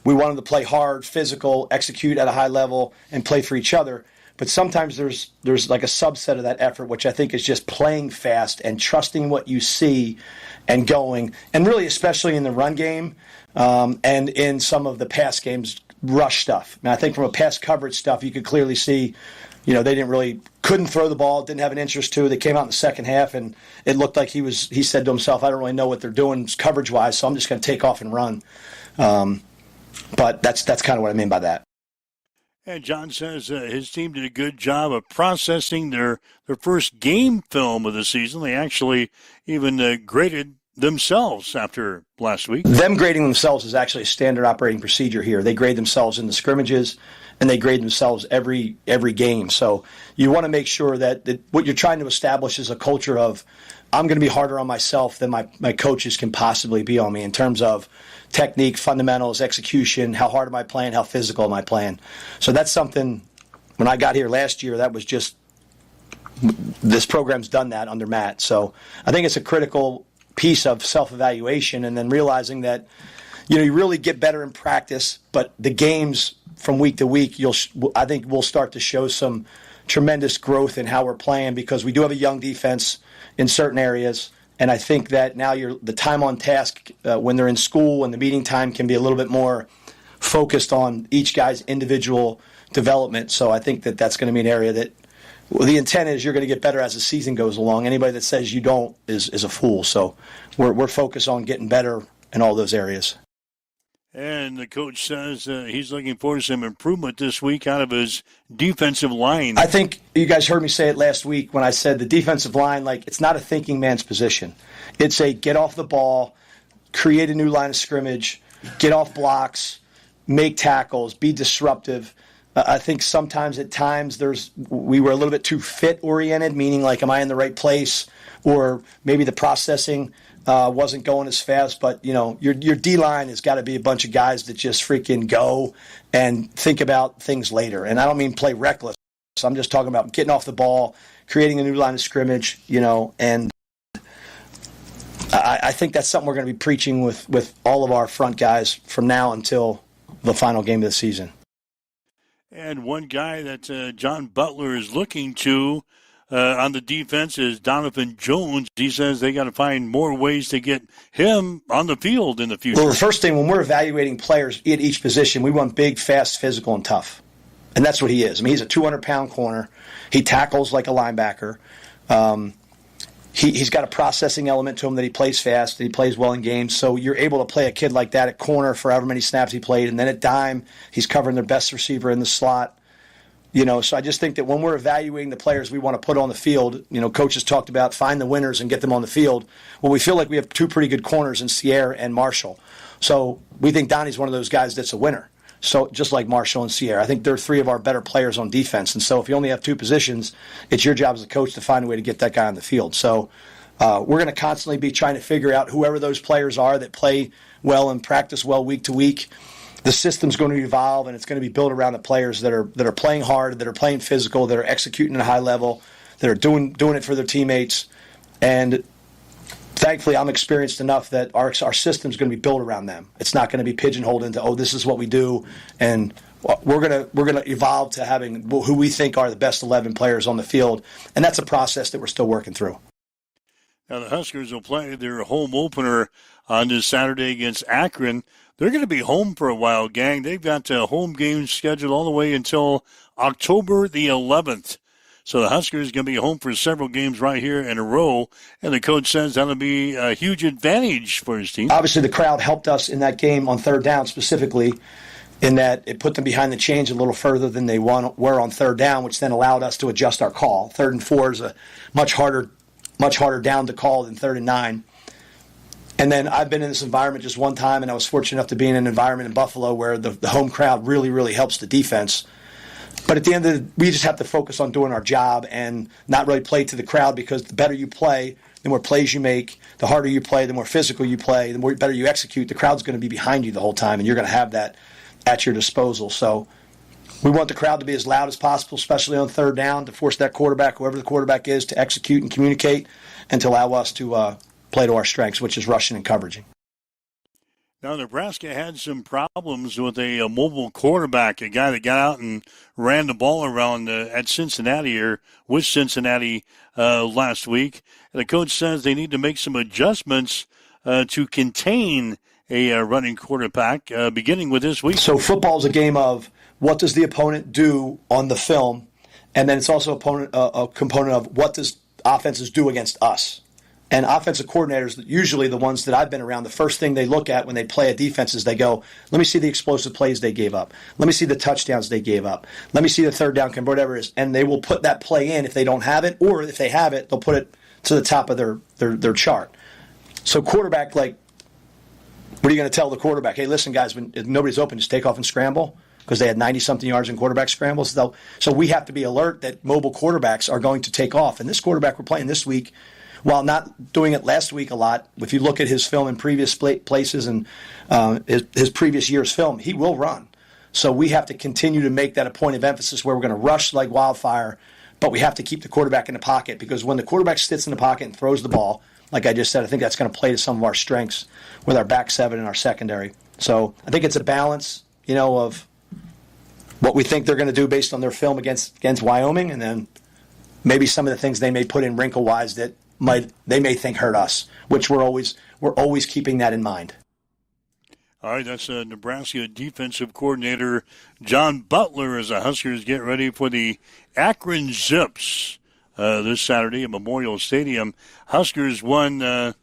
we want them to play hard, physical, execute at a high level, and play for each other. But sometimes there's like a subset of that effort, which I think is just playing fast and trusting what you see and going. And really, especially in the run game and in some of the pass games, rush stuff. I think from a pass coverage stuff, you could clearly see, they couldn't throw the ball, didn't have an interest to. They came out in the second half, and it looked like he said to himself, I don't really know what they're doing coverage-wise, so I'm just going to take off and run. But that's kind of what I mean by that. And John says his team did a good job of processing their first game film of the season. They actually even graded themselves after last week. Them grading themselves is actually a standard operating procedure here. They grade themselves in the scrimmages, and they grade themselves every game. So you want to make sure that what you're trying to establish is a culture of, I'm going to be harder on myself than my coaches can possibly be on me in terms of technique, fundamentals, execution, how hard am I playing, how physical am I playing. So that's something, when I got here last year, that was just, this program's done that under Matt. So I think it's a critical piece of self-evaluation, and then realizing that, you really get better in practice, but the games from week to week, I think we'll start to show some tremendous growth in how we're playing, because we do have a young defense in certain areas. And I think that now the time on task when they're in school and the meeting time can be a little bit more focused on each guy's individual development. So I think that that's going to be an area that the intent is you're going to get better as the season goes along. Anybody that says you don't is a fool. So we're focused on getting better in all those areas. And the coach says he's looking forward to some improvement this week out of his defensive line. I think you guys heard me say it last week when I said the defensive line, it's not a thinking man's position. It's a get off the ball, create a new line of scrimmage, get off blocks, make tackles, be disruptive. I think sometimes at times we were a little bit too fit-oriented, meaning am I in the right place, or maybe the processing wasn't going as fast, but your D-line has got to be a bunch of guys that just freaking go and think about things later. And I don't mean play reckless. I'm just talking about getting off the ball, creating a new line of scrimmage, and I think that's something we're going to be preaching with all of our front guys from now until the final game of the season. And one guy that John Butler is looking to on the defense is Donovan Jones. He says they got to find more ways to get him on the field in the future. Well, the first thing, when we're evaluating players at each position, we want big, fast, physical, and tough. And that's what he is. He's a 200-pound corner. He tackles like a linebacker. He's got a processing element to him that he plays fast, that he plays well in games. So you're able to play a kid like that at corner for however many snaps he played. And then at dime, he's covering their best receiver in the slot. So I just think that when we're evaluating the players we want to put on the field, coaches talked about find the winners and get them on the field. Well, we feel like we have two pretty good corners in Sierra and Marshall. So we think Donnie's one of those guys that's a winner. So just like Marshall and Sierra, I think they're three of our better players on defense. And so if you only have two positions, it's your job as a coach to find a way to get that guy on the field. So we're going to constantly be trying to figure out whoever those players are that play well and practice well week to week. The system's going to evolve, and it's going to be built around the players that are playing hard, that are playing physical, that are executing at a high level, that are doing it for their teammates. And thankfully, I'm experienced enough that our system's going to be built around them. It's not going to be pigeonholed into, this is what we do, and we're going to evolve to having who we think are the best 11 players on the field, and that's a process that we're still working through. Now the Huskers will play their home opener on this Saturday against Akron. They're going to be home for a while, gang. They've got home games scheduled all the way until October the 11th. So the Huskers are going to be home for several games right here in a row, and the coach says that'll be a huge advantage for his team. Obviously, the crowd helped us in that game on third down specifically, in that it put them behind the chains a little further than they were on third down, which then allowed us to adjust our call. 3rd and 4 is a much harder much harder down to call than 3rd and 9. And then I've been in this environment just one time, and I was fortunate enough to be in an environment in Buffalo where the home crowd really, really helps the defense. But at the end of the day, we just have to focus on doing our job and not really play to the crowd, because the better you play, the more plays you make, the harder you play, the more physical you play, the more better you execute. The crowd's going to be behind you the whole time, and you're going to have that at your disposal. So we want the crowd to be as loud as possible, especially on 3rd down, to force that quarterback, whoever the quarterback is, to execute and communicate, and to allow us to play to our strengths, which is rushing and coveraging. Now, Nebraska had some problems with a mobile quarterback, a guy that got out and ran the ball around at Cincinnati, or with Cincinnati last week. And the coach says they need to make some adjustments to contain a running quarterback beginning with this week. So football is a game of what does the opponent do on the film, and then it's also a component of what does offenses do against us. And offensive coordinators, usually the ones that I've been around, the first thing they look at when they play a defense is they go, let me see the explosive plays they gave up. Let me see the touchdowns they gave up. Let me see the 3rd down, whatever it is. And they will put that play in if they don't have it, or if they have it, they'll put it to the top of their chart. So quarterback, what are you going to tell the quarterback? Hey, listen, guys, if nobody's open, just take off and scramble, because they had 90-something yards in quarterback scrambles. So we have to be alert that mobile quarterbacks are going to take off. And this quarterback we're playing this week, while not doing it last week a lot, if you look at his film in previous places and his previous year's film, he will run. So we have to continue to make that a point of emphasis where we're going to rush like wildfire, but we have to keep the quarterback in the pocket, because when the quarterback sits in the pocket and throws the ball, like I just said, I think that's going to play to some of our strengths with our back seven and our secondary. So I think it's a balance, of what we think they're going to do based on their film against Wyoming, and then maybe some of the things they may put in wrinkle-wise that they may think hurt us, which we're always keeping that in mind. All right, that's Nebraska defensive coordinator John Butler as the Huskers get ready for the Akron Zips this Saturday at Memorial Stadium. Huskers won back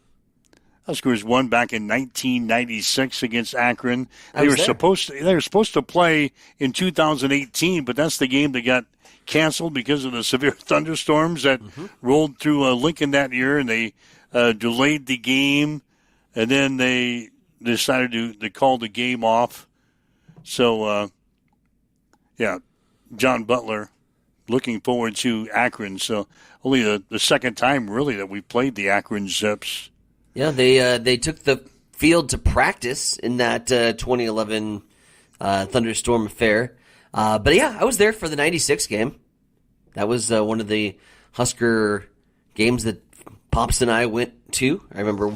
in 1996 against Akron. They were supposed to play in 2018, but that's the game that got canceled because of the severe thunderstorms that rolled through Lincoln that year, and they delayed the game, and then they decided to call the game off. So, John Butler looking forward to Akron. So only the second time, really, that we played the Akron Zips. Yeah, they took the field to practice in that 2011 thunderstorm affair. But yeah, I was there for the 96 game. That was one of the Husker games that Pops and I went to. I remember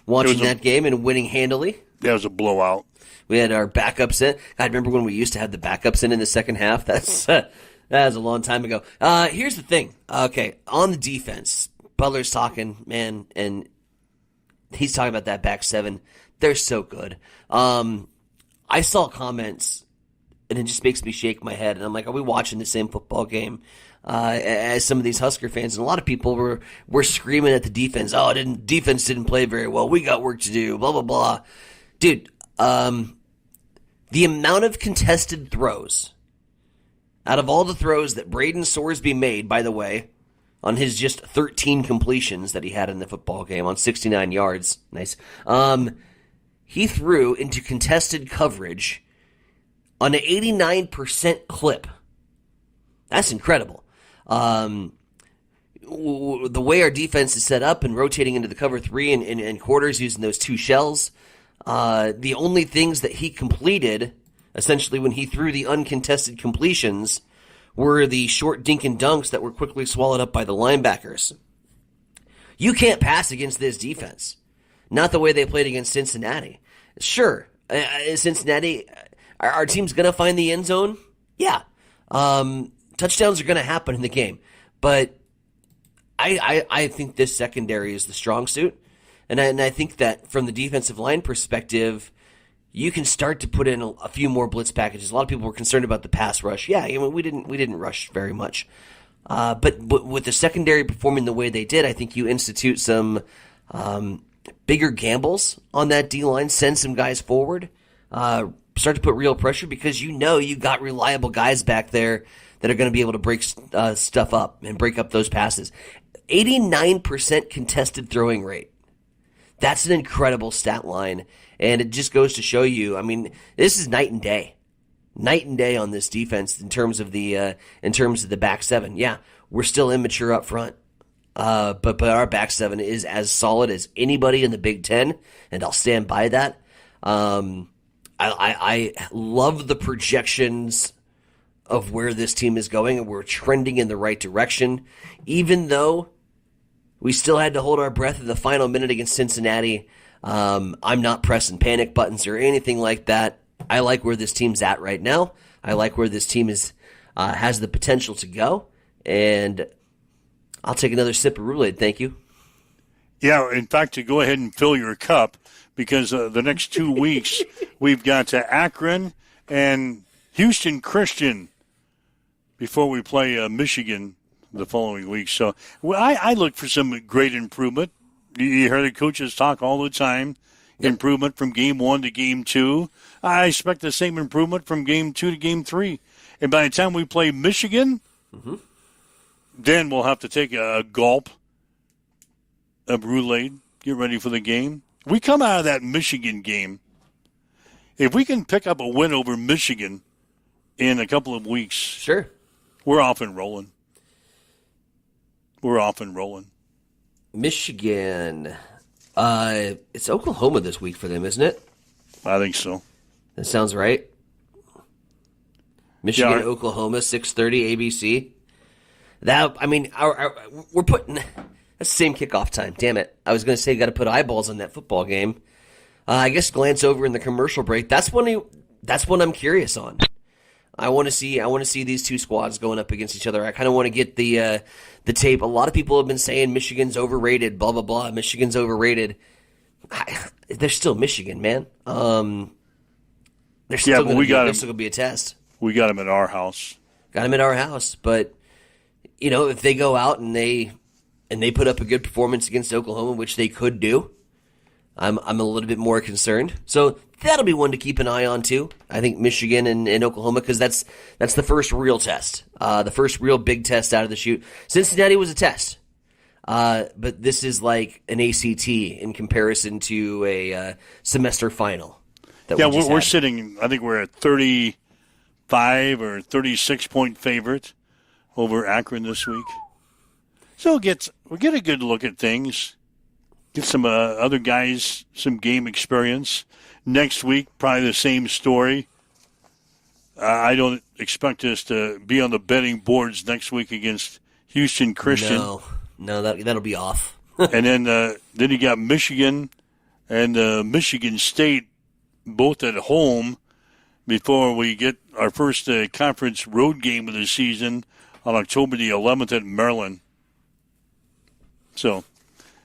watching that game and winning handily. That was a blowout. We had our backups in. I remember when we used to have the backups in the second half. That was a long time ago. Here's the thing. Okay, on the defense, Butler's talking, man, and he's talking about that back seven. They're so good. I saw comments, and it just makes me shake my head. And I'm like, are we watching the same football game as some of these Husker fans? And a lot of people were screaming at the defense. Oh, defense didn't play very well. We got work to do, blah, blah, blah. Dude, the amount of contested throws, out of all the throws that Braden Sorsby made, by the way, on his just 13 completions that he had in the football game on 69 yards, nice, he threw into contested coverage on an 89% clip. That's incredible. The way our defense is set up and rotating into the cover three and quarters using those two shells, the only things that he completed, essentially when he threw the uncontested completions, were the short dink and dunks that were quickly swallowed up by the linebackers. You can't pass against this defense. Not the way they played against Cincinnati. Sure, Cincinnati, our team's going to find the end zone. Yeah. Touchdowns are going to happen in the game. But I think this secondary is the strong suit. And I think that from the defensive line perspective, you can start to put in a few more blitz packages. A lot of people were concerned about the pass rush. Yeah, we didn't rush very much. But with the secondary performing the way they did, I think you institute some bigger gambles on that D-line, send some guys forward, start to put real pressure, because you got reliable guys back there that are going to be able to break stuff up and break up those passes. 89% contested throwing rate. That's an incredible stat line, and it just goes to show you, I mean, this is night and day. Night and day on this defense in terms of the back seven. Yeah, we're still immature up front. But our back seven is as solid as anybody in the Big Ten, and I'll stand by that. I love the projections of where this team is going, and we're trending in the right direction, even though we still had to hold our breath in the final minute against Cincinnati. I'm not pressing panic buttons or anything like that. I like where this team's at right now. I like where this team has the potential to go, and I'll take another sip of Roulade, thank you. Yeah, in fact, to go ahead and fill your cup, because the next 2 weeks we've got Akron and Houston Christian before we play Michigan the following week. So I look for some great improvement. You hear the coaches talk all the time, improvement from game 1 to game 2. I expect the same improvement from game 2 to game 3. And by the time we play Michigan, then we'll have to take a gulp of Roulade, get ready for the game. We come out of that Michigan game. If we can pick up a win over Michigan in a couple of weeks, sure, we're off and rolling. We're off and rolling. Michigan. It's Oklahoma this week for them, isn't it? I think so. That sounds right. Michigan, Oklahoma, 6:30 ABC. That, I mean, we're putting that's the same kickoff time. Damn it! I was going to say got to put eyeballs on that football game. I guess glance over in the commercial break. That's what I'm curious on. I want to see these two squads going up against each other. I kind of want to get the tape. A lot of people have been saying Michigan's overrated. Blah blah blah. Michigan's overrated. They're still Michigan, man. They're still going to be a test. We got them at our house. Got them at our house, but you know, if they go out and they put up a good performance against Oklahoma, which they could do, I'm a little bit more concerned. So that'll be one to keep an eye on too. I think Michigan and Oklahoma, because that's the first real test, the first real big test out of the chute. Cincinnati was a test, but this is like an ACT in comparison to a semester final. We're sitting. I think we're at 35 or 36 point favorite over Akron this week. So we'll get a good look at things. Get some other guys some game experience. Next week, probably the same story. I don't expect us to be on the betting boards next week against Houston Christian. No, that'll be off. And then you got Michigan and Michigan State both at home before we get our first conference road game of the season on October the 11th at Maryland. So,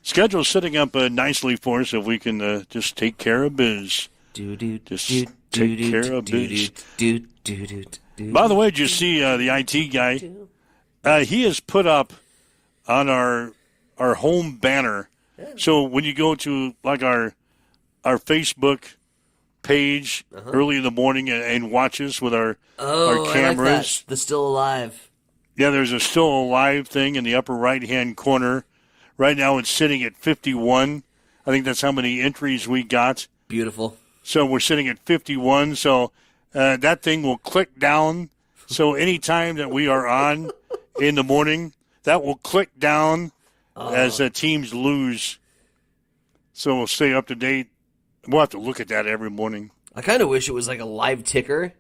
schedule's setting up nicely for us if we can just take care of biz. Just take care of biz. By the way, did you see the IT guy? He has put up on our home banner. So when you go to like our Facebook page early in the morning and watch us with our cameras. I like that. The Still Alive. Yeah, there's a Still Alive thing in the upper right-hand corner. Right now it's sitting at 51. I think that's how many entries we got. Beautiful. So we're sitting at 51. So that thing will click down. So anytime that we are on in the morning, that will click down as teams lose. So we'll stay up to date. We'll have to look at that every morning. I kind of wish it was like a live ticker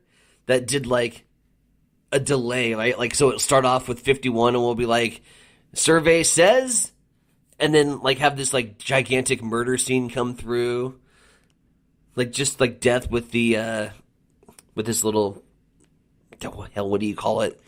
that did like a delay, right? Like, so it'll start off with 51 and we'll be like, survey says, and then like have this like gigantic murder scene come through. Like just like death with the, with this little, what do you call it?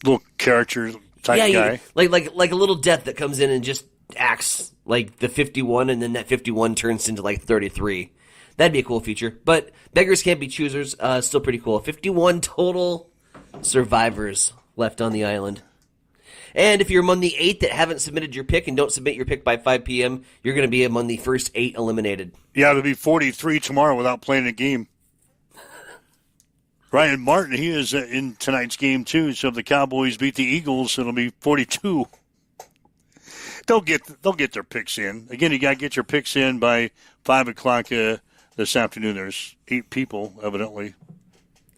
Little character type guy. Like a little death that comes in and just acts like the 51, and then that 51 turns into like 33. That'd be a cool feature. But beggars can't be choosers. Still pretty cool. 51 total survivors left on the island. And if you're among the 8 that haven't submitted your pick and don't submit your pick by 5 p.m., you're going to be among the first 8 eliminated. Yeah, it'll be 43 tomorrow without playing a game. Ryan Martin, he is in tonight's game too. So if the Cowboys beat the Eagles, it'll be 42. they'll get their picks in. Again, you got to get your picks in by 5 o'clock this afternoon. There's 8 people, evidently.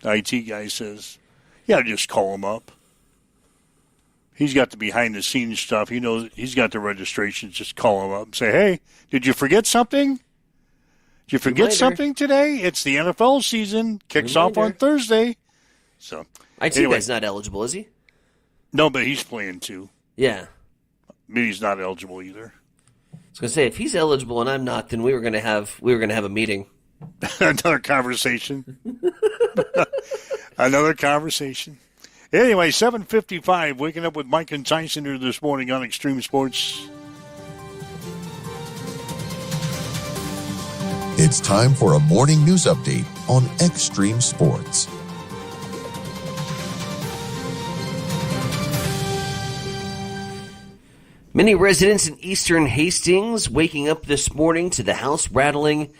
The IT guy says, yeah, just call them up. He's got the behind-the-scenes stuff. He knows he's got the registrations. Just call him up and say, hey, did you forget something? Did you forget something today? It's the NFL season. Kicks off on Thursday. So, IT guy's not eligible, is he? No, but he's playing too. Yeah. Maybe he's not eligible either. I was going to say, if he's eligible and I'm not, then we were going to have a meeting. Another conversation. Another conversation. Anyway, 7:55, waking up with Mike and Tyson here this morning on Extreme Sports. It's time for a morning news update on Extreme Sports. Many residents in eastern Hastings waking up this morning to the house rattling.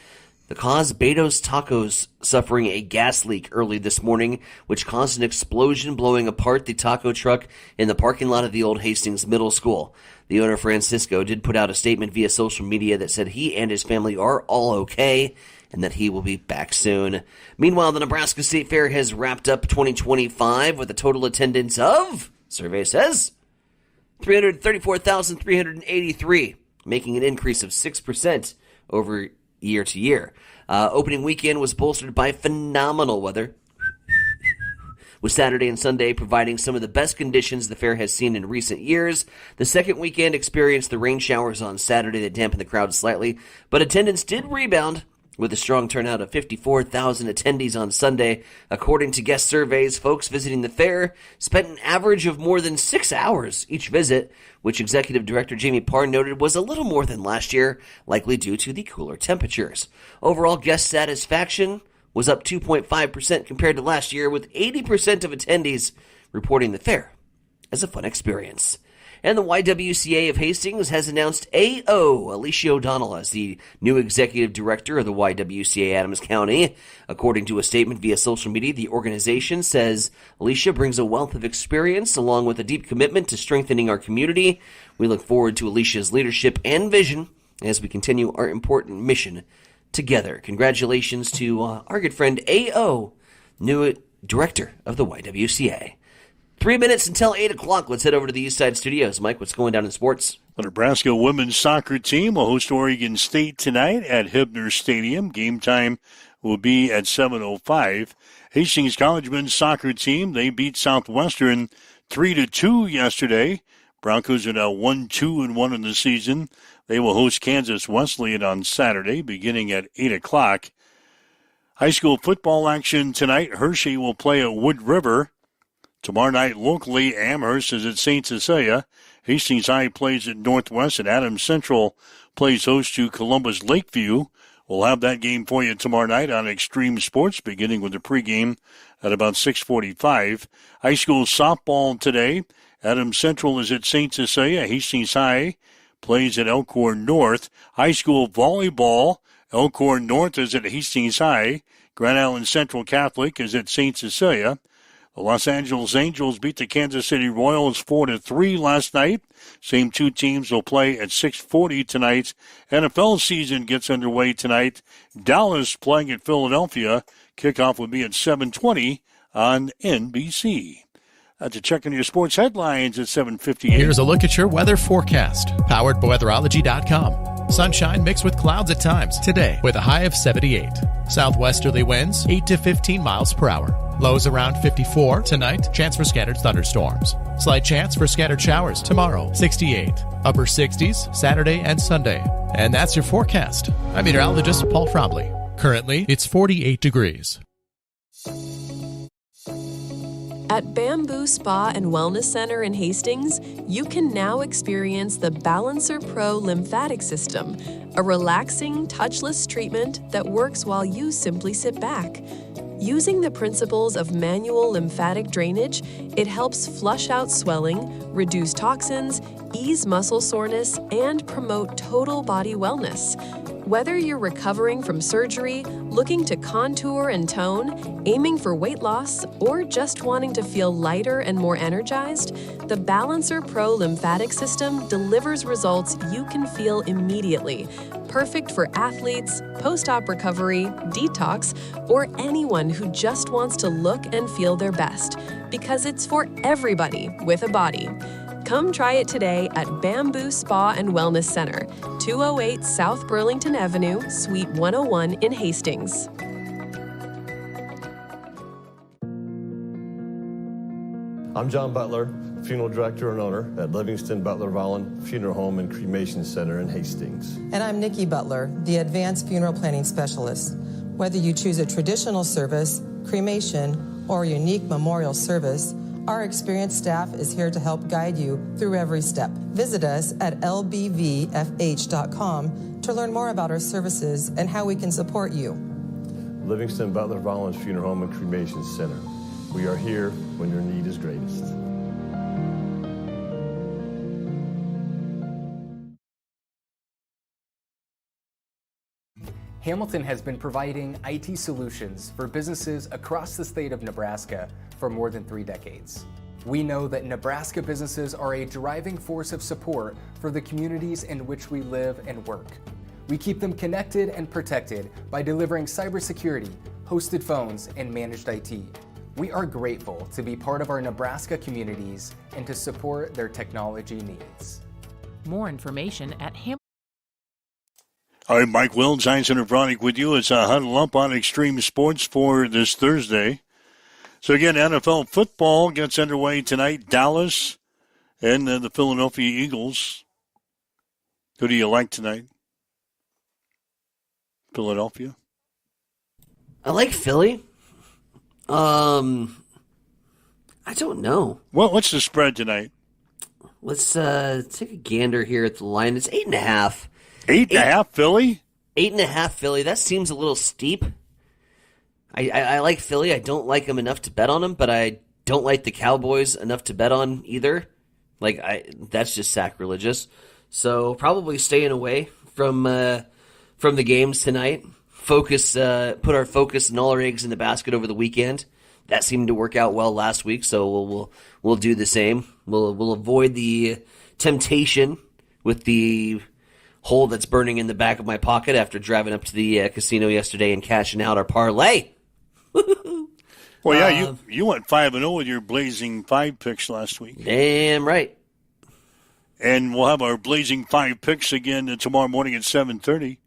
The cause, Beto's Tacos suffering a gas leak early this morning, which caused an explosion blowing apart the taco truck in the parking lot of the old Hastings Middle School. The owner, Francisco, did put out a statement via social media that said he and his family are all okay and that he will be back soon. Meanwhile, the Nebraska State Fair has wrapped up 2025 with a total attendance of, survey says, 334,383, making an increase of 6% over year to year. Opening weekend was bolstered by phenomenal weather, with Saturday and Sunday providing some of the best conditions the fair has seen in recent years. The second weekend experienced the rain showers on Saturday that dampened the crowd slightly, but attendance did rebound with a strong turnout of 54,000 attendees on Sunday. According to guest surveys, folks visiting the fair spent an average of more than 6 hours each visit, which Executive Director Jamie Parr noted was a little more than last year, likely due to the cooler temperatures. Overall guest satisfaction was up 2.5% compared to last year, with 80% of attendees reporting the fair as a fun experience. And the YWCA of Hastings has announced A.O. Alicia O'Donnell as the new executive director of the YWCA Adams County. According to a statement via social media, the organization says Alicia brings a wealth of experience along with a deep commitment to strengthening our community. We look forward to Alicia's leadership and vision as we continue our important mission together. Congratulations to our good friend A.O., new director of the YWCA. 3 minutes until 8 o'clock. Let's head over to the East Side Studios. Mike, what's going down in sports? The Nebraska women's soccer team will host Oregon State tonight at Hibner Stadium. Game time will be at 7:05. Hastings College men's soccer team, they beat Southwestern 3-2 yesterday. Broncos are now 1-2-1 in the season. They will host Kansas Wesleyan on Saturday, beginning at 8 o'clock. High school football action tonight. Hershey will play at Wood River. Tomorrow night, locally, Amherst is at St. Cecilia. Hastings High plays at Northwest, and Adams Central plays host to Columbus Lakeview. We'll have that game for you tomorrow night on Extreme Sports, beginning with the pregame at about 6:45. High school softball today. Adams Central is at St. Cecilia. Hastings High plays at Elkhorn North. High school volleyball. Elkhorn North is at Hastings High. Grand Island Central Catholic is at St. Cecilia. The Los Angeles Angels beat the Kansas City Royals 4-3 last night. Same two teams will play at 6:40 tonight. NFL season gets underway tonight. Dallas playing at Philadelphia. Kickoff will be at 7:20 on NBC. To check on your sports headlines at 7:58. Here's a look at your weather forecast, powered by weatherology.com. Sunshine mixed with clouds at times today with a high of 78. Southwesterly winds 8 to 15 miles per hour. Lows around 54 tonight. Chance for scattered thunderstorms. Slight chance for scattered showers tomorrow. 68. Upper 60s Saturday and Sunday. And that's your forecast. I'm meteorologist Paul Frobley. Currently, it's 48 degrees. At Bamboo Spa and Wellness Center in Hastings, you can now experience the Balancer Pro lymphatic system, a relaxing, touchless treatment that works while you simply sit back. Using the principles of manual lymphatic drainage, it helps flush out swelling, reduce toxins, ease muscle soreness, and promote total body wellness. Whether you're recovering from surgery, looking to contour and tone, aiming for weight loss, or just wanting to feel lighter and more energized, the Balancer Pro lymphatic system delivers results you can feel immediately. Perfect for athletes, post-op recovery, detox, or anyone who just wants to look and feel their best. Because it's for everybody with a body. Come try it today at Bamboo Spa and Wellness Center, 208 South Burlington Avenue, Suite 101 in Hastings. I'm John Butler, Funeral Director and owner at Livingston Butler Volland Funeral Home and Cremation Center in Hastings. And I'm Nikki Butler, the Advanced Funeral Planning Specialist. Whether you choose a traditional service, cremation, or a unique memorial service, our experienced staff is here to help guide you through every step. Visit us at lbvfh.com to learn more about our services and how we can support you. Livingston Butler Volland Funeral Home and Cremation Center. We are here when your need is greatest. Hamilton has been providing IT solutions for businesses across the state of Nebraska for more than 3 decades. We know that Nebraska businesses are a driving force of support for the communities in which we live and work. We keep them connected and protected by delivering cybersecurity, hosted phones, and managed IT. We are grateful to be part of our Nebraska communities and to support their technology needs. More information at All right, Mike Will, Giants and Veronica with you. It's a Huddle Up on Extreme Sports for this Thursday. So again, NFL football gets underway tonight. Dallas and the Philadelphia Eagles. Who do you like tonight? Philadelphia? I like Philly. I don't know. Well, what's the spread tonight? Let's take a gander here at the line. It's 8.5. 8.5 Philly? 8.5 Philly. That seems a little steep. I like Philly. I don't like them enough to bet on them, but I don't like the Cowboys enough to bet on either. That's just sacrilegious. So probably staying away from the games tonight. Put our focus and all our eggs in the basket over the weekend. That seemed to work out well last week, so we'll do the same. We'll avoid the temptation with the hole that's burning in the back of my pocket after driving up to the casino yesterday and cashing out our parlay. Well, yeah, you went 5-0 with your Blazing 5 picks last week. Damn right. And we'll have our Blazing 5 picks again tomorrow morning at 7:30.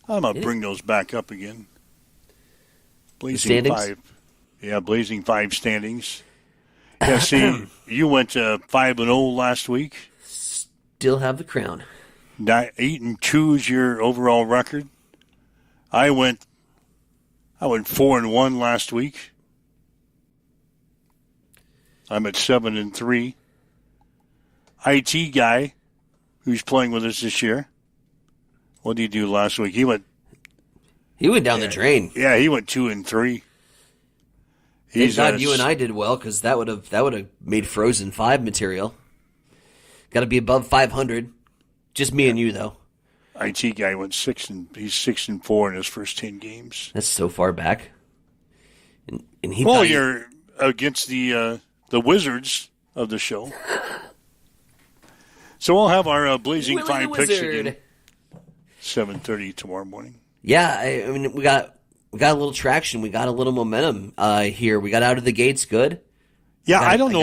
I'm going to bring those back up again. Blazing 5. Yeah, Blazing 5 standings. Yeah, see, you went 5-0 last week. Still have the crown. 8-2 is your overall record. I went 4-1 last week. I'm at 7-3. IT guy, who's playing with us this year. What did he do last week? He went down the drain. Yeah, he went 2-3. Thank God you and I did well, because that would have made Frozen 5 material. Got to be above 500. Just me and you, though. IT guy went 6-4 in his first 10 games. That's so far back. And you're against the Wizards of the show. So we'll have our Blazing Willie 5 picks Wizard. again. 7:30 tomorrow morning. Yeah, I mean we got a little traction. We got a little momentum here. We got out of the gates good. Yeah, I don't know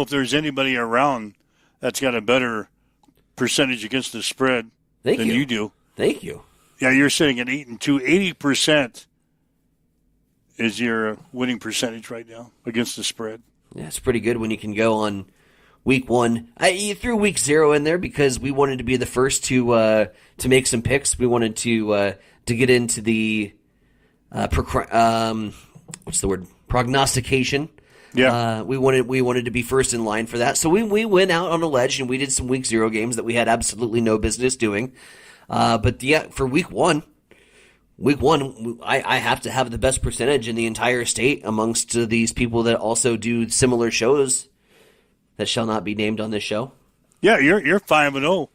if there's anybody around that's got a better percentage against the spread than you do. Thank you. Yeah, you're sitting at 8-2. 80% is your winning percentage right now against the spread. Yeah, it's pretty good when you can go on week 1. You threw week 0 in there because we wanted to be the first to make some picks. We wanted to get into the prognostication. Yeah, we wanted to be first in line for that. So we went out on a ledge and we did some week 0 games that we had absolutely no business doing. But yeah, for week one, I have to have the best percentage in the entire state amongst these people that also do similar shows that shall not be named on this show. Yeah, you're 5-0.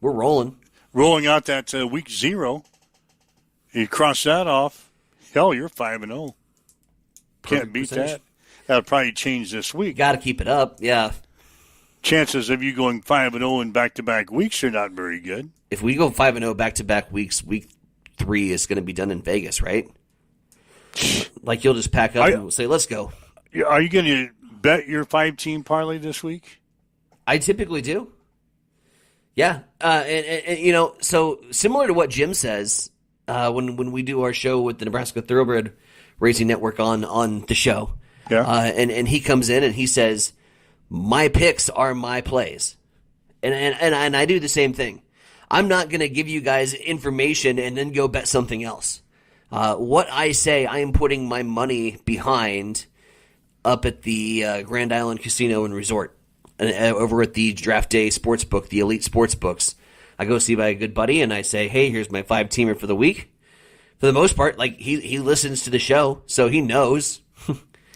We're rolling. rolling out that week 0. You cross that off, hell, you're 5-0. Can't beat that. That'll probably change this week. Got to keep it up, yeah. Chances of you going 5-0 in back-to-back weeks are not very good. If we go 5-0 back-to-back weeks, week 3 is going to be done in Vegas, right? Like you'll just pack up and say, let's go. Are you going to bet your 5-team parlay this week? I typically do. Yeah. And so similar to what Jim says when we do our show with the Nebraska Thoroughbred Racing Network on the show. Yeah. And he comes in and he says, my picks are my plays. And I do the same thing. I'm not going to give you guys information and then go bet something else. What I say, I am putting my money behind up at the Grand Island Casino and Resort, over at the Draft Day Sportsbook, the Elite Sportsbooks. I go see my good buddy, and I say, hey, here's my 5-teamer for the week. For the most part, like he listens to the show, so he knows.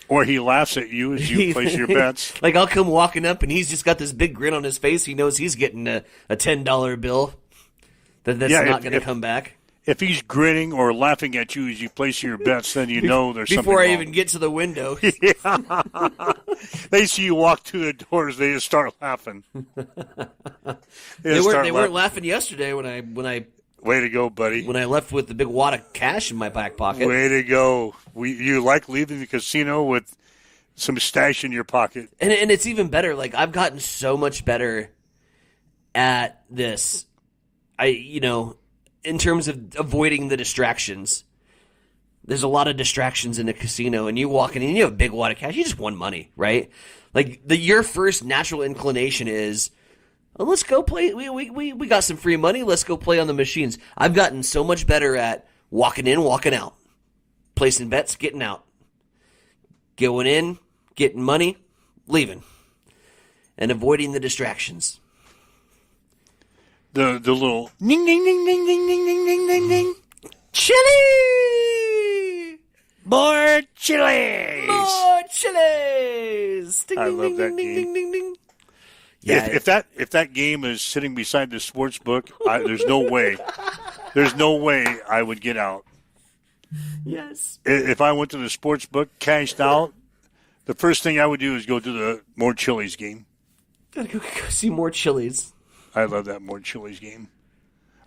Or he laughs at you as you place your bets. Like I'll come walking up, and he's just got this big grin on his face. He knows he's getting a $10 bill that's not going to come back. If he's grinning or laughing at you as you place your bets, then you know there's something before I wrong. even get to the window. Yeah. They see you walk through the doors, they just start laughing. They weren't laughing yesterday when I Way to go, buddy. When I left with the big wad of cash in my back pocket. Way to go. You like leaving the casino with some stash in your pocket. And it's even better. Like, I've gotten so much better at this. In terms of avoiding the distractions. There's a lot of distractions in a casino, and you walk in and you have a big wad of cash. You just won money, right? Like, your first natural inclination is, let's go play. We got some free money. Let's go play on the machines. I've gotten so much better at walking in, walking out, placing bets, getting out, going in, getting money, leaving, and avoiding the distractions. The little ding ding ding ding ding ding ding ding ding ding. Chili! More chilies! More chilies! Ding, I ding, love ding, that ding, game. ding, ding, ding. Yeah, if that game is sitting beside the sports book, there's no way I would get out. Yes. If I went to the sports book, cashed out, the first thing I would do is go to the More Chilies game. Gotta go see More Chilies. I love that More Chilies game.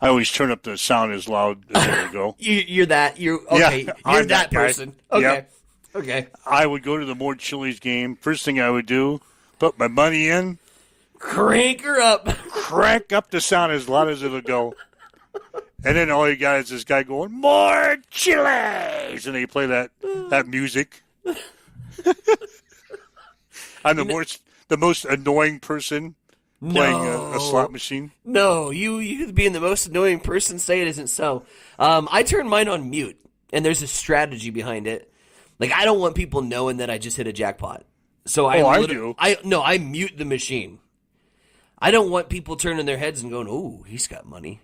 I always turn up the sound as loud as I go. You're that person. Okay. Yep. Okay. I would go to the More Chilies game. First thing I would do, put my money in. Crank her up. Crank up the sound as loud as it'll go. And then all you got is this guy going, More Chilies! And they play that music. I'm the most annoying person playing a slot machine. No, you being the most annoying person, say it isn't so. I turn mine on mute, and there's a strategy behind it. Like, I don't want people knowing that I just hit a jackpot. So I do. I mute the machine. I don't want people turning their heads and going, "Oh, he's got money.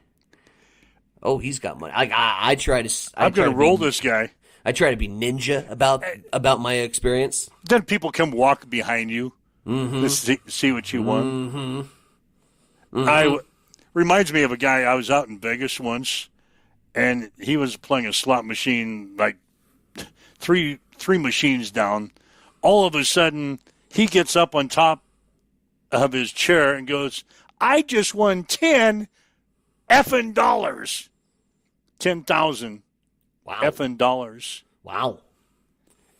Oh, he's got money." I try to. I'm going to roll this guy. I try to be ninja about my experience. Then people come walk behind you Mm-hmm. to see what you want. Mm-hmm. Mm-hmm. Reminds me of a guy, I was out in Vegas once, and he was playing a slot machine like three machines down. All of a sudden, he gets up on top of his chair and goes, "I just won 10 effing dollars. 10,000 effing dollars." Wow.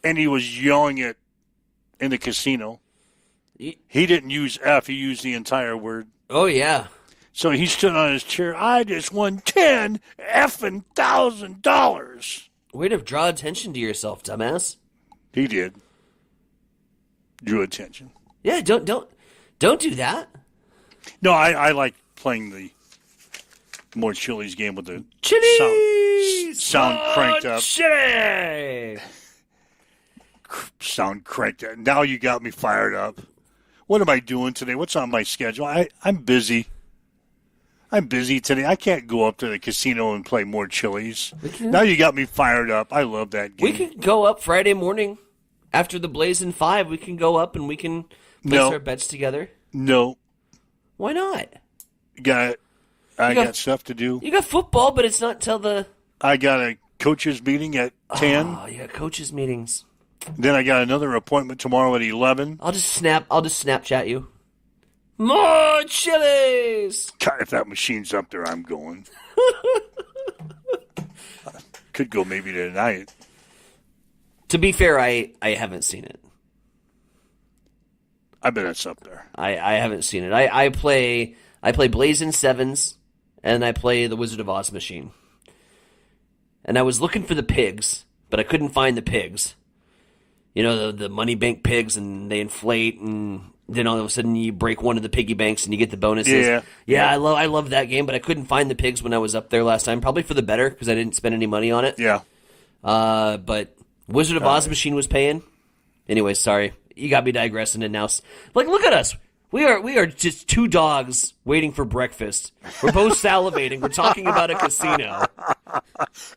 And he was yelling it in the casino. He didn't use F, he used the entire word. Oh, yeah. So he stood on his chair. "I just won 10 effing $1,000. Way to draw attention to yourself, dumbass. He did. Drew attention. Yeah, don't do that. No, I like playing the More Chilies game with the sound cranked up. Chili! Sound cranked up. Now you got me fired up. What am I doing today? What's on my schedule? I'm busy. I'm busy today. I can't go up to the casino and play More Chilies. Now you got me fired up. I love that game. We could go up Friday morning after the Blazing 5. We can go up and we can place our bets together. No. Why not? I got stuff to do. You got football, but it's not till the... I got a coaches meeting at 10. Oh, you got coaches meetings. Then I got another appointment tomorrow at 11. I'll just Snapchat you. More chilies! God, if that machine's up there, I'm going. Could go maybe tonight. To be fair, I haven't seen it. I bet it's up there. I haven't seen it. I play Blazing Sevens, and I play the Wizard of Oz machine. And I was looking for the pigs, but I couldn't find the pigs. You know, the money bank pigs, and they inflate, and then all of a sudden you break one of the piggy banks and you get the bonuses. Yeah. I love that game, but I couldn't find the pigs when I was up there last time. Probably for the better, because I didn't spend any money on it. Yeah. But Wizard of Oz machine was paying. Anyway, sorry. You got me digressing, and now, look at us. We are just two dogs waiting for breakfast. We're both salivating. We're talking about a casino.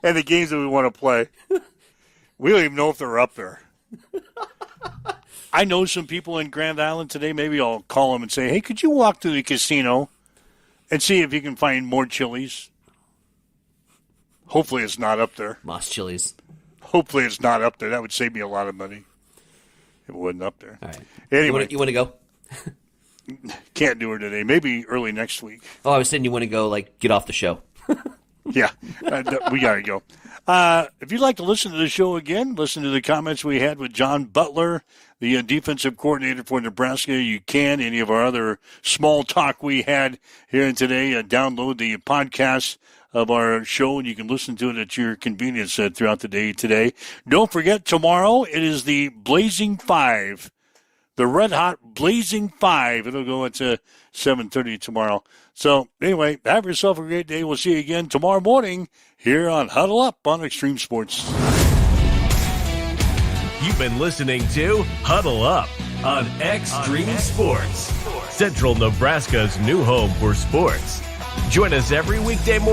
And the games that we want to play. We don't even know if they're up there. I know some people in Grand Island today. Maybe I'll call them and say, hey, could you walk to the casino and see if you can find more chilies? Hopefully it's not up there. Moss chilies. Hopefully it's not up there. That would save me a lot of money if it wasn't up there. All right. Anyway. You want to go? Can't do her today. Maybe early next week. Oh, I was saying you want to go, get off the show. Yeah, we got to go. If you'd like to listen to the show again, listen to the comments we had with John Butler, the defensive coordinator for Nebraska, you can. Any of our other small talk we had here today, download the podcast of our show, and you can listen to it at your convenience throughout the day today. Don't forget, tomorrow it is the Blazing 5. The Red Hot Blazing 5. It'll go at 7:30 tomorrow. So, anyway, have yourself a great day. We'll see you again tomorrow morning here on Huddle Up on Extreme Sports. You've been listening to Huddle Up on Extreme Sports, Central Nebraska's new home for sports. Join us every weekday morning